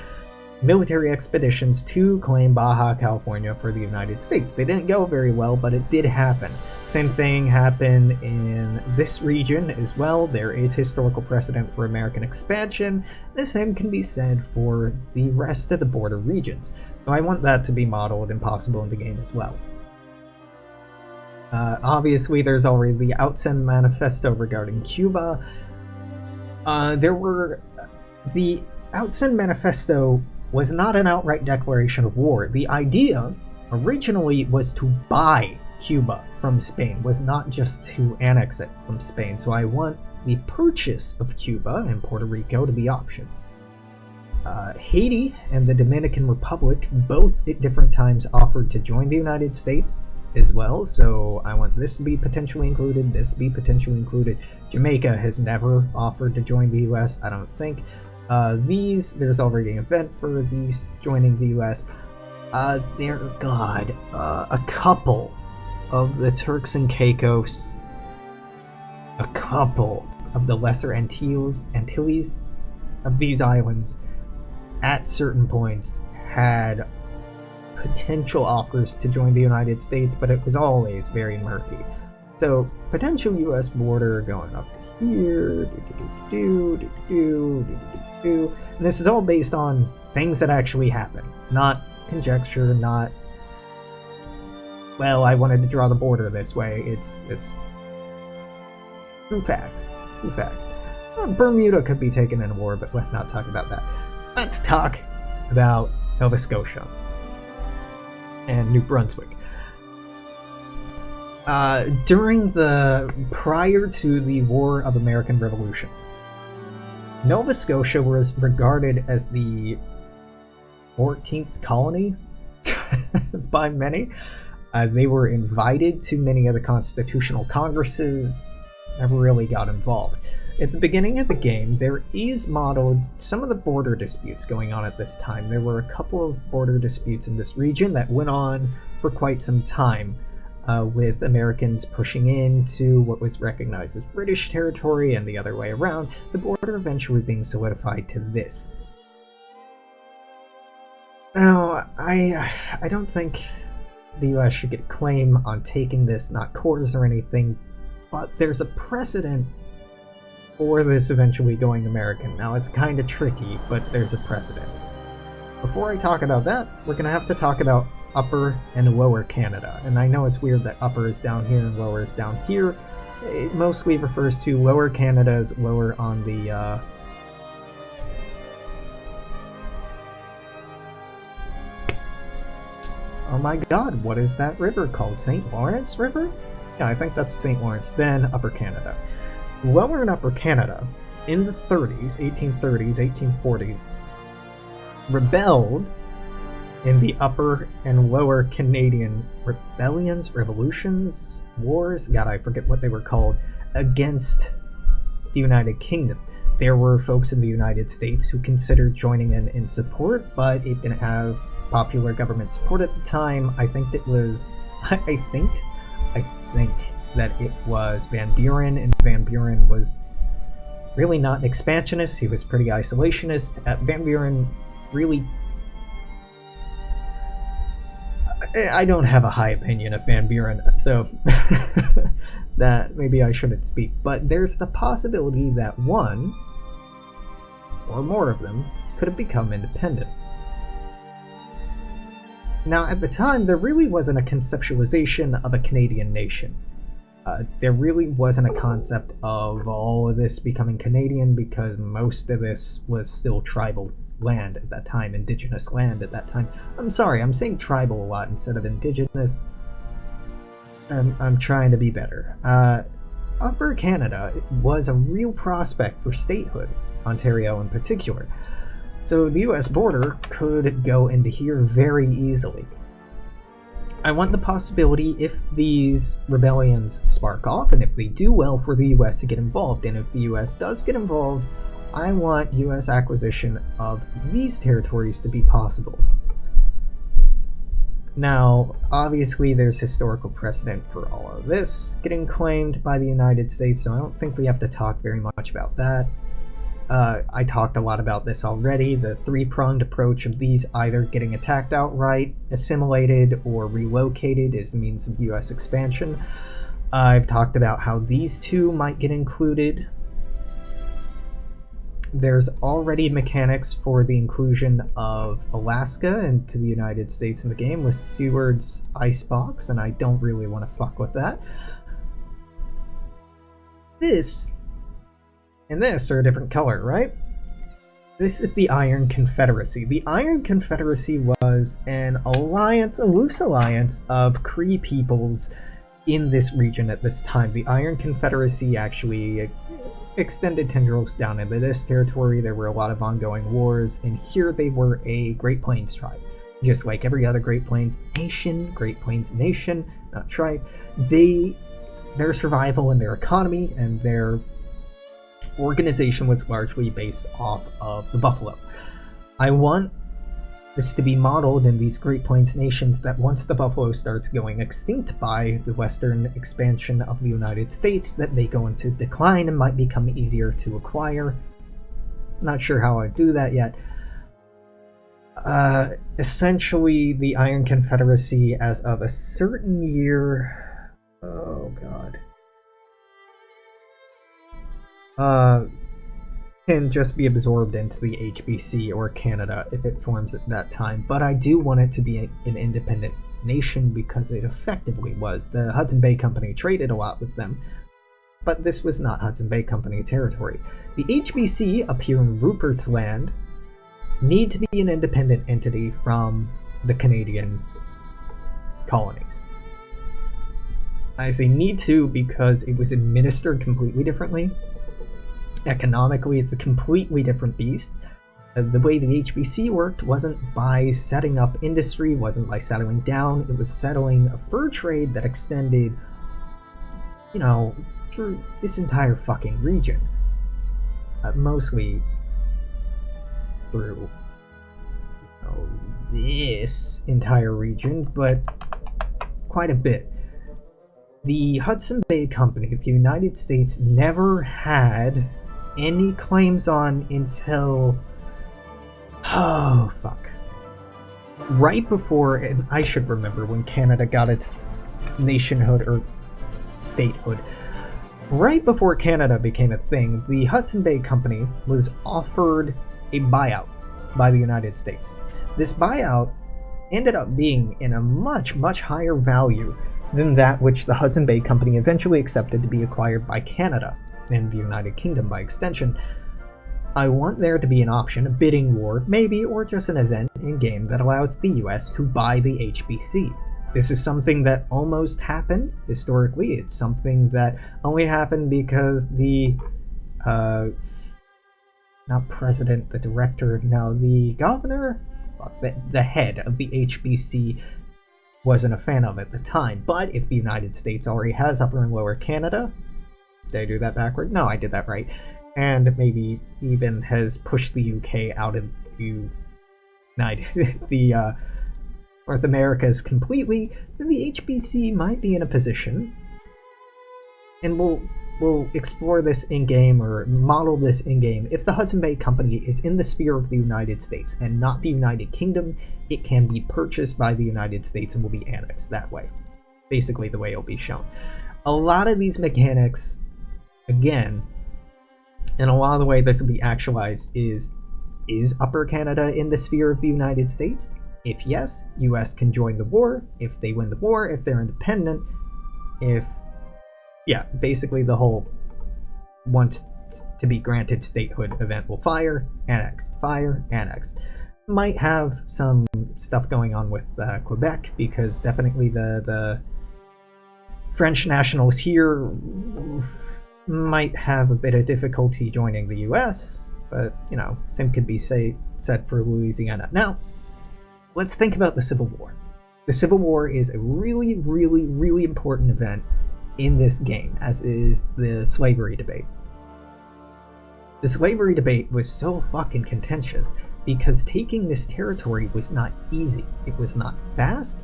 military expeditions to claim Baja California for the United States. They didn't go very well, but it did happen. Same thing happened in this region as well. There is historical precedent for American expansion. The same can be said for the rest of the border regions. So I want that to be modeled and possible in the game as well. Obviously, there's already the Outsend Manifesto regarding Cuba. The Outsend Manifesto was not an outright declaration of war. The idea originally was to buy Cuba from Spain, was not just to annex it from Spain. So I want the purchase of Cuba and Puerto Rico to be options. Haiti and the Dominican Republic both at different times offered to join the United States as well, so I want this to be potentially included, this to be potentially included. Jamaica has never offered to join the US, I don't think. There's already an event for these joining the US. A couple of the Turks and Caicos, a couple of the Lesser Antilles of these islands at certain points had potential offers to join the United States, but it was always very murky. So, potential US border going up to here, and this is all based on things that actually happen, not conjecture, not, well, I wanted to draw the border this way. It's true facts. Bermuda could be taken in a war, but let's not talk about that. Let's talk about Nova Scotia and New Brunswick. Prior to the War of American Revolution, Nova Scotia was regarded as the 14th colony by many. They were invited to many of the constitutional congresses, never really got involved. At the beginning of the game, there is modeled some of the border disputes going on at this time. There were a couple of border disputes in this region that went on for quite some time, with Americans pushing into what was recognized as British territory and the other way around, the border eventually being solidified to this. Now, I don't think the US should get a claim on taking this, not cores or anything, but there's a precedent for this eventually going American. Now, it's kind of tricky, but there's a precedent. Before I talk about that, we're going to have to talk about Upper and Lower Canada. And I know it's weird that Upper is down here and Lower is down here. It mostly refers to Lower Canada as lower on the oh my god, what is that river called? St. Lawrence River? Yeah, I think that's St. Lawrence, then Upper Canada. Lower and Upper Canada, in the 30s, 1830s, 1840s, rebelled in the Upper and Lower Canadian rebellions, revolutions, wars, God, I forget what they were called, against the United Kingdom. There were folks in the United States who considered joining in support, but it didn't have popular government support at the time. I think that it was Van Buren, and Van Buren was really not an expansionist. He was pretty isolationist. Van Buren really... I don't have a high opinion of Van Buren, so that maybe I shouldn't speak. But there's the possibility that one or more of them could have become independent. Now, at the time, there really wasn't a conceptualization of a Canadian nation. There really wasn't a concept of all of this becoming Canadian, because most of this was still tribal land at that time, indigenous land at that time. I'm sorry, I'm saying tribal a lot instead of indigenous. I'm trying to be better. Upper Canada was a real prospect for statehood, Ontario in particular. So the US border could go into here very easily. I want the possibility, if these rebellions spark off, and if they do well, for the US to get involved. And if the US does get involved, I want US acquisition of these territories to be possible. Now, obviously, there's historical precedent for all of this getting claimed by the United States, so I don't think we have to talk very much about that. I talked a lot about this already, the three-pronged approach of these either getting attacked outright, assimilated, or relocated as the means of US expansion. I've talked about how these two might get included. There's already mechanics for the inclusion of Alaska into the United States in the game with Seward's Icebox, and I don't really want to fuck with that. This and this are a different color, right? This is the Iron Confederacy. The Iron Confederacy was an alliance, a loose alliance of Cree peoples in this region at this time. The Iron Confederacy actually extended tendrils down into this territory. There were a lot of ongoing wars, and here they were a Great Plains tribe. Just like every other Great Plains nation, not tribe, their survival and their economy and their organization was largely based off of the buffalo. I want this to be modeled in these Great Plains nations that once the buffalo starts going extinct by the western expansion of the United States, that they go into decline and might become easier to acquire. Not sure how I'd do that yet. Essentially, the Iron Confederacy, as of a certain year... Oh, God. Can just be absorbed into the HBC or Canada if it forms at that time, but I do want it to be an independent nation because it effectively was. The Hudson Bay Company traded a lot with them, but this was not Hudson Bay Company territory. The HBC up here in Rupert's Land need to be an independent entity from the Canadian colonies. I say need to because it was administered completely differently. Economically, it's a completely different beast. The way the HBC worked wasn't by setting up industry, wasn't by settling down, it was settling a fur trade that extended, through this entire fucking region. Mostly through, this entire region, but quite a bit. The Hudson Bay Company, the United States, never had any claims on until... Oh, fuck. Right before, and I should remember when Canada got its nationhood, or statehood. Right before Canada became a thing, the Hudson Bay Company was offered a buyout by the United States. This buyout ended up being in a much, much higher value than that which the Hudson Bay Company eventually accepted to be acquired by Canada, and the United Kingdom by extension. I want there to be an option, a bidding war, maybe, or just an event in-game that allows the US to buy the HBC. This is something that almost happened, historically. It's something that only happened because the, not president, the director, no, the governor, the head of the HBC wasn't a fan of it at the time. But if the United States already has Upper and Lower Canada, did I do that backward? No, I did that right. And maybe even has pushed the UK out of the North Americas completely, then the HBC might be in a position, and we'll explore this in-game or model this in-game. If the Hudson Bay Company is in the sphere of the United States and not the United Kingdom, it can be purchased by the United States and will be annexed that way. Basically the way it'll be shown. A lot of these mechanics, again, and a lot of the way this will be actualized is Upper Canada in the sphere of the United States? If yes, US can join the war. If they win the war, if they're independent, basically the whole wants to be granted statehood event will fire, annexed, Might have some stuff going on with Quebec, because definitely the French nationals here might have a bit of difficulty joining the US, but, same could be said for Louisiana. Now, let's think about the Civil War. The Civil War is a really, really, really important event in this game, as is the slavery debate. The slavery debate was so fucking contentious because taking this territory was not easy, it was not fast,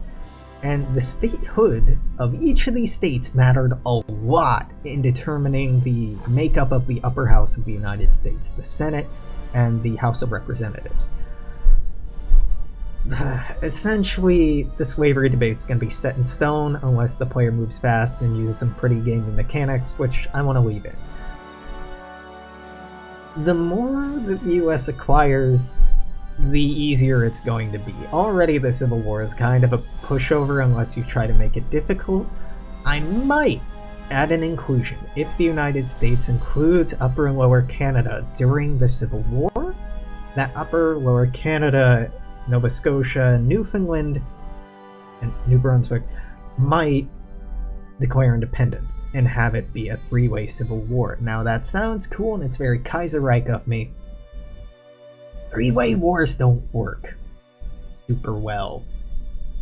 and the statehood of each of these states mattered a lot in determining the makeup of the upper house of the United States, the Senate and the House of Representatives. Essentially, the slavery debate is going to be set in stone unless the player moves fast and uses some pretty gaming mechanics, which I want to leave in. The more that the US acquires, the easier it's going to be. Already the Civil War is kind of a pushover unless you try to make it difficult. I might add an inclusion. If the United States includes Upper and Lower Canada during the Civil War, that Upper, Lower Canada, Nova Scotia, Newfoundland, and New Brunswick might declare independence and have it be a three-way civil war. Now that sounds cool and it's very Kaiserreich of me. Three-way wars don't work super well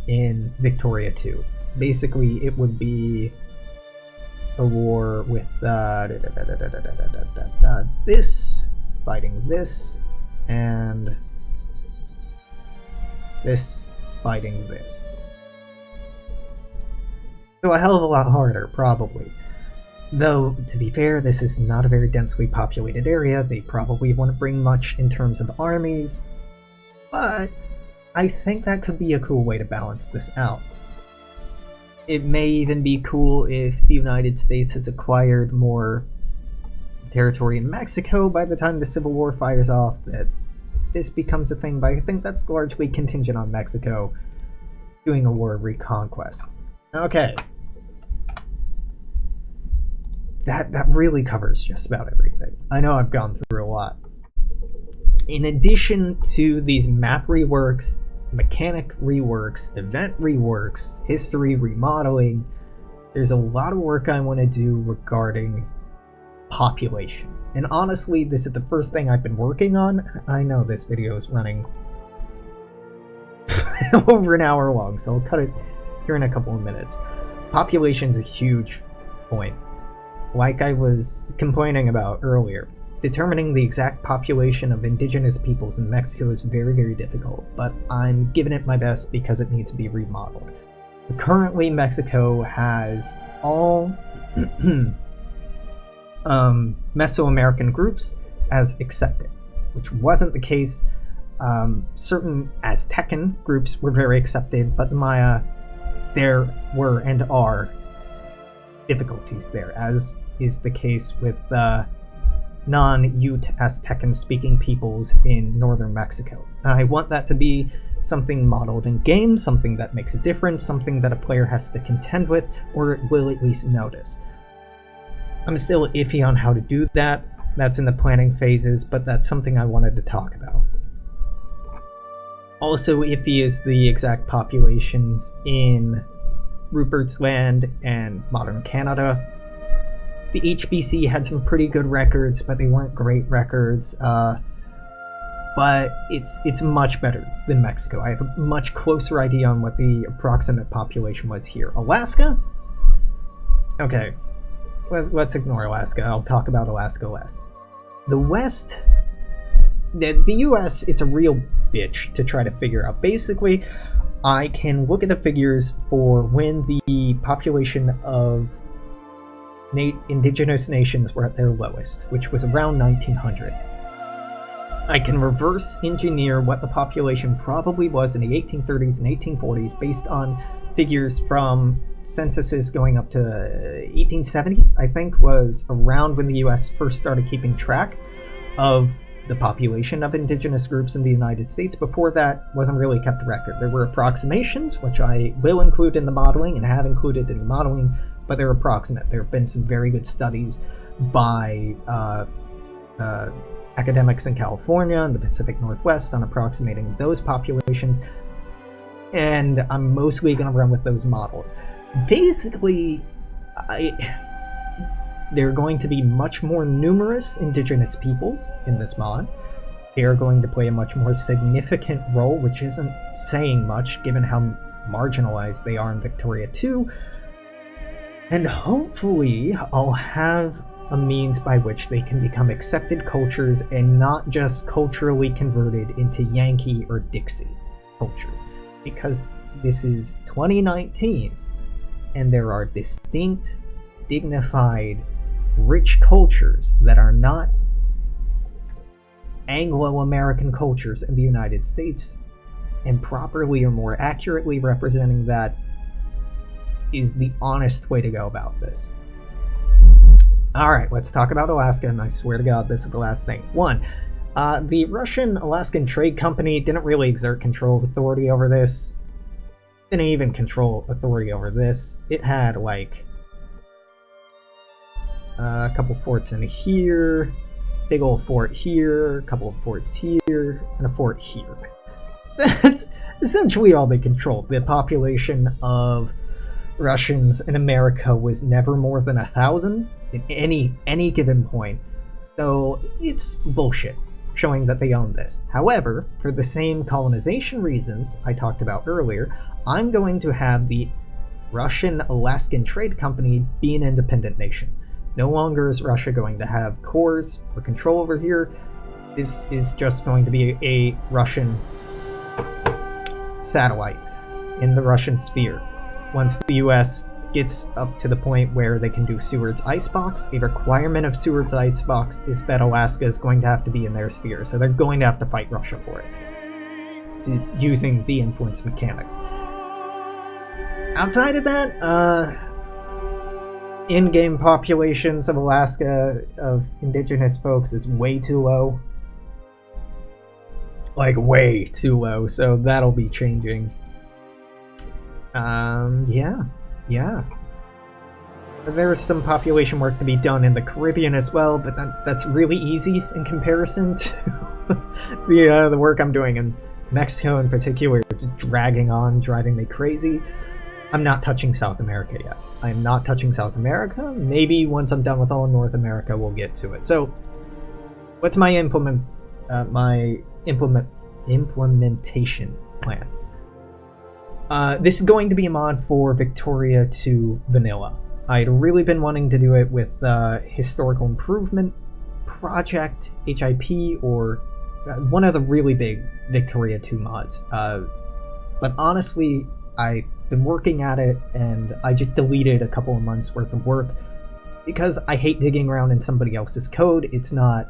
in Victoria 2. Basically, it would be a war with this fighting this, and this fighting this. So a hell of a lot harder, probably. Though, to be fair, this is not a very densely populated area. They probably wouldn't bring much in terms of armies. But I think that could be a cool way to balance this out. It may even be cool if the United States has acquired more territory in Mexico by the time the Civil War fires off, that this becomes a thing, but I think that's largely contingent on Mexico doing a war of reconquest. Okay. That really covers just about everything. I know I've gone through a lot. In addition to these map reworks, mechanic reworks, event reworks, history remodeling, there's a lot of work I want to do regarding population. And honestly, this is the first thing I've been working on. I know this video is running over an hour long, so I'll cut it here in a couple of minutes. Population is a huge point. Like I was complaining about earlier, determining the exact population of indigenous peoples in Mexico is very, very difficult, but I'm giving it my best because it needs to be remodeled. Currently, Mexico has all Mesoamerican groups as accepted, which wasn't the case. Certain Aztecan groups were very accepted, but the Maya, there were and are difficulties there, as is the case with non-Ute Aztecan speaking peoples in northern Mexico. I want that to be something modeled in game, something that makes a difference, something that a player has to contend with, or will at least notice. I'm still iffy on how to do that. That's in the planning phases, but that's something I wanted to talk about. Also iffy is the exact populations in Rupert's Land and modern Canada. The HBC had some pretty good records, but they weren't great records. But it's much better than Mexico. I have a much closer idea on what the approximate population was here. Alaska? Okay, let's ignore Alaska. I'll talk about Alaska less. The West, the US, it's a real bitch to try to figure out. Basically, I can look at the figures for when the population of indigenous nations were at their lowest, which was around 1900. I can reverse engineer what the population probably was in the 1830s and 1840s based on figures from censuses going up to 1870, I think, was around when the US first started keeping track of the population of indigenous groups in the United States. Before that, wasn't really kept a record. There were approximations, which I will include in the modeling and have included in the modeling, but they're approximate. There have been some very good studies by academics in California and the Pacific Northwest on approximating those populations, and I'm mostly going to run with those models. Basically, there are going to be much more numerous indigenous peoples in this mod. They are going to play a much more significant role, which isn't saying much given how marginalized they are in Victoria 2. And hopefully I'll have a means by which they can become accepted cultures and not just culturally converted into Yankee or Dixie cultures. Because this is 2019 and there are distinct, dignified, rich cultures that are not Anglo-American cultures in the United States, and properly or more accurately representing that is the honest way to go about this. Alright, let's talk about Alaska, and I swear to God, this is the last thing. One, the Russian-Alaskan Trade Company didn't really exert control of authority over this. Didn't even control authority over this. It had, like, a couple forts in here, big old fort here, a couple of forts here, and a fort here. That's essentially all they controlled. The population of Russians in America was never more than 1,000 at any given point. So it's bullshit, showing that they own this. However, for the same colonization reasons I talked about earlier, I'm going to have the Russian-Alaskan Trade Company be an independent nation. No longer is Russia going to have cores or control over here. This is just going to be a Russian satellite in the Russian sphere. Once the US gets up to the point where they can do Seward's Icebox, a requirement of Seward's Icebox is that Alaska is going to have to be in their sphere, so they're going to have to fight Russia for it, using the influence mechanics. Outside of that, in-game populations of Alaska of indigenous folks is way too low. Like, way too low, so that'll be changing. Yeah. There's some population work to be done in the Caribbean as well, but that's really easy in comparison to the work I'm doing in Mexico in particular. It's dragging on, driving me crazy. I'm not touching South America yet. I'm not touching South America. Maybe once I'm done with all North America, we'll get to it. So, what's my implementation plan? This is going to be a mod for Victoria to Vanilla. I'd really been wanting to do it with Historical Improvement Project, HIP, or one of the really big Victoria 2 mods. But honestly, I've been working at it, and I just deleted a couple of months worth of work because I hate digging around in somebody else's code. It's not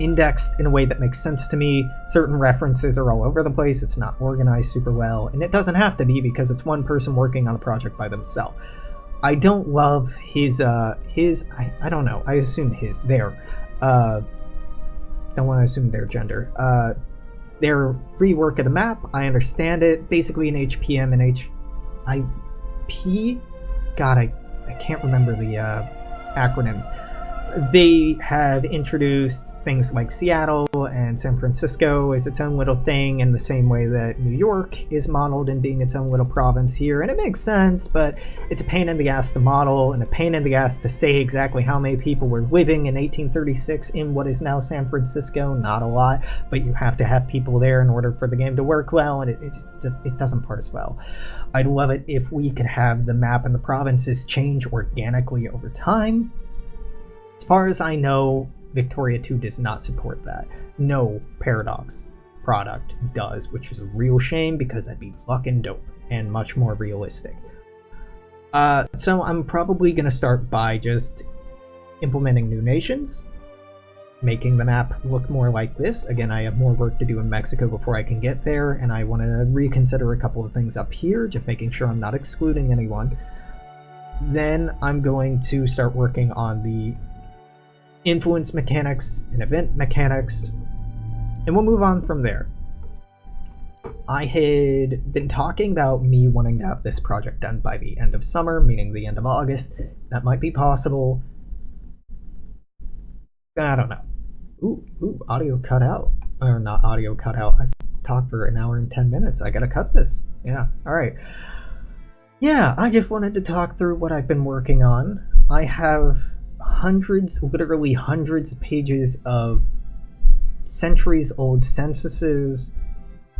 indexed in a way that makes sense to me. Certain references are all over the place. It's not organized super well, and it doesn't have to be because it's one person working on a project by themselves. I don't love his I don't know, I assume their don't want to assume their gender. Their rework of the map, I understand it. Basically an HPM and HIP? God, I can't remember the acronyms. They have introduced things like Seattle and San Francisco as its own little thing in the same way that New York is modeled in being its own little province here, and it makes sense, but it's a pain in the ass to model and a pain in the ass to say exactly how many people were living in 1836 in what is now San Francisco. Not a lot, but you have to have people there in order for the game to work well, and it doesn't parse well. I'd love it if we could have the map and the provinces change organically over time. As far as I know, Victoria 2 does not support that. No Paradox product does, which is a real shame because that'd be fucking dope and much more realistic. So I'm probably going to start by just implementing new nations, making the map look more like this. Again, I have more work to do in Mexico before I can get there, and I want to reconsider a couple of things up here, just making sure I'm not excluding anyone. Then I'm going to start working on the influence mechanics and event mechanics, and we'll move on from there. I had been talking about me wanting to have this project done by the end of summer, meaning the end of August. That might be possible. I don't know. Ooh, audio cut out. Or not audio cut out. I've talked for an hour and 10 minutes. I gotta cut this. Yeah, alright. Yeah, I just wanted to talk through what I've been working on. I have literally hundreds of pages of centuries old censuses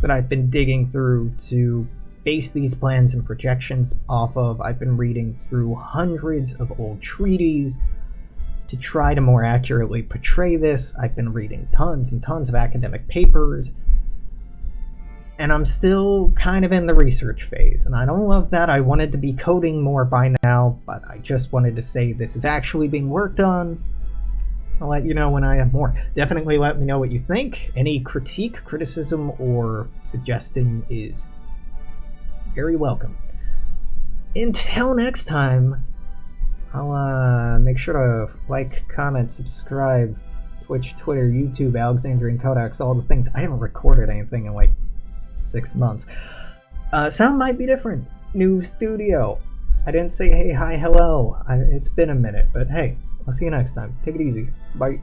that I've been digging through to base these plans and projections off of. I've been reading through hundreds of old treaties to try to more accurately portray this. I've been reading tons and tons of academic papers, and I'm still kind of in the research phase, and I don't love that. I wanted to be coding more by now, but I just wanted to say this is actually being worked on. I'll let you know when I have more. Definitely let me know what you think. Any critique, criticism, or suggestion is very welcome. Until next time, I'll make sure to like, comment, subscribe, Twitch, Twitter, YouTube, Alexandrian Codex, all the things. I haven't recorded anything in like 6 months. Sound might be different. New studio. I didn't say hey, hi, hello. It's been a minute, but hey, I'll see you next time. Take it easy. Bye.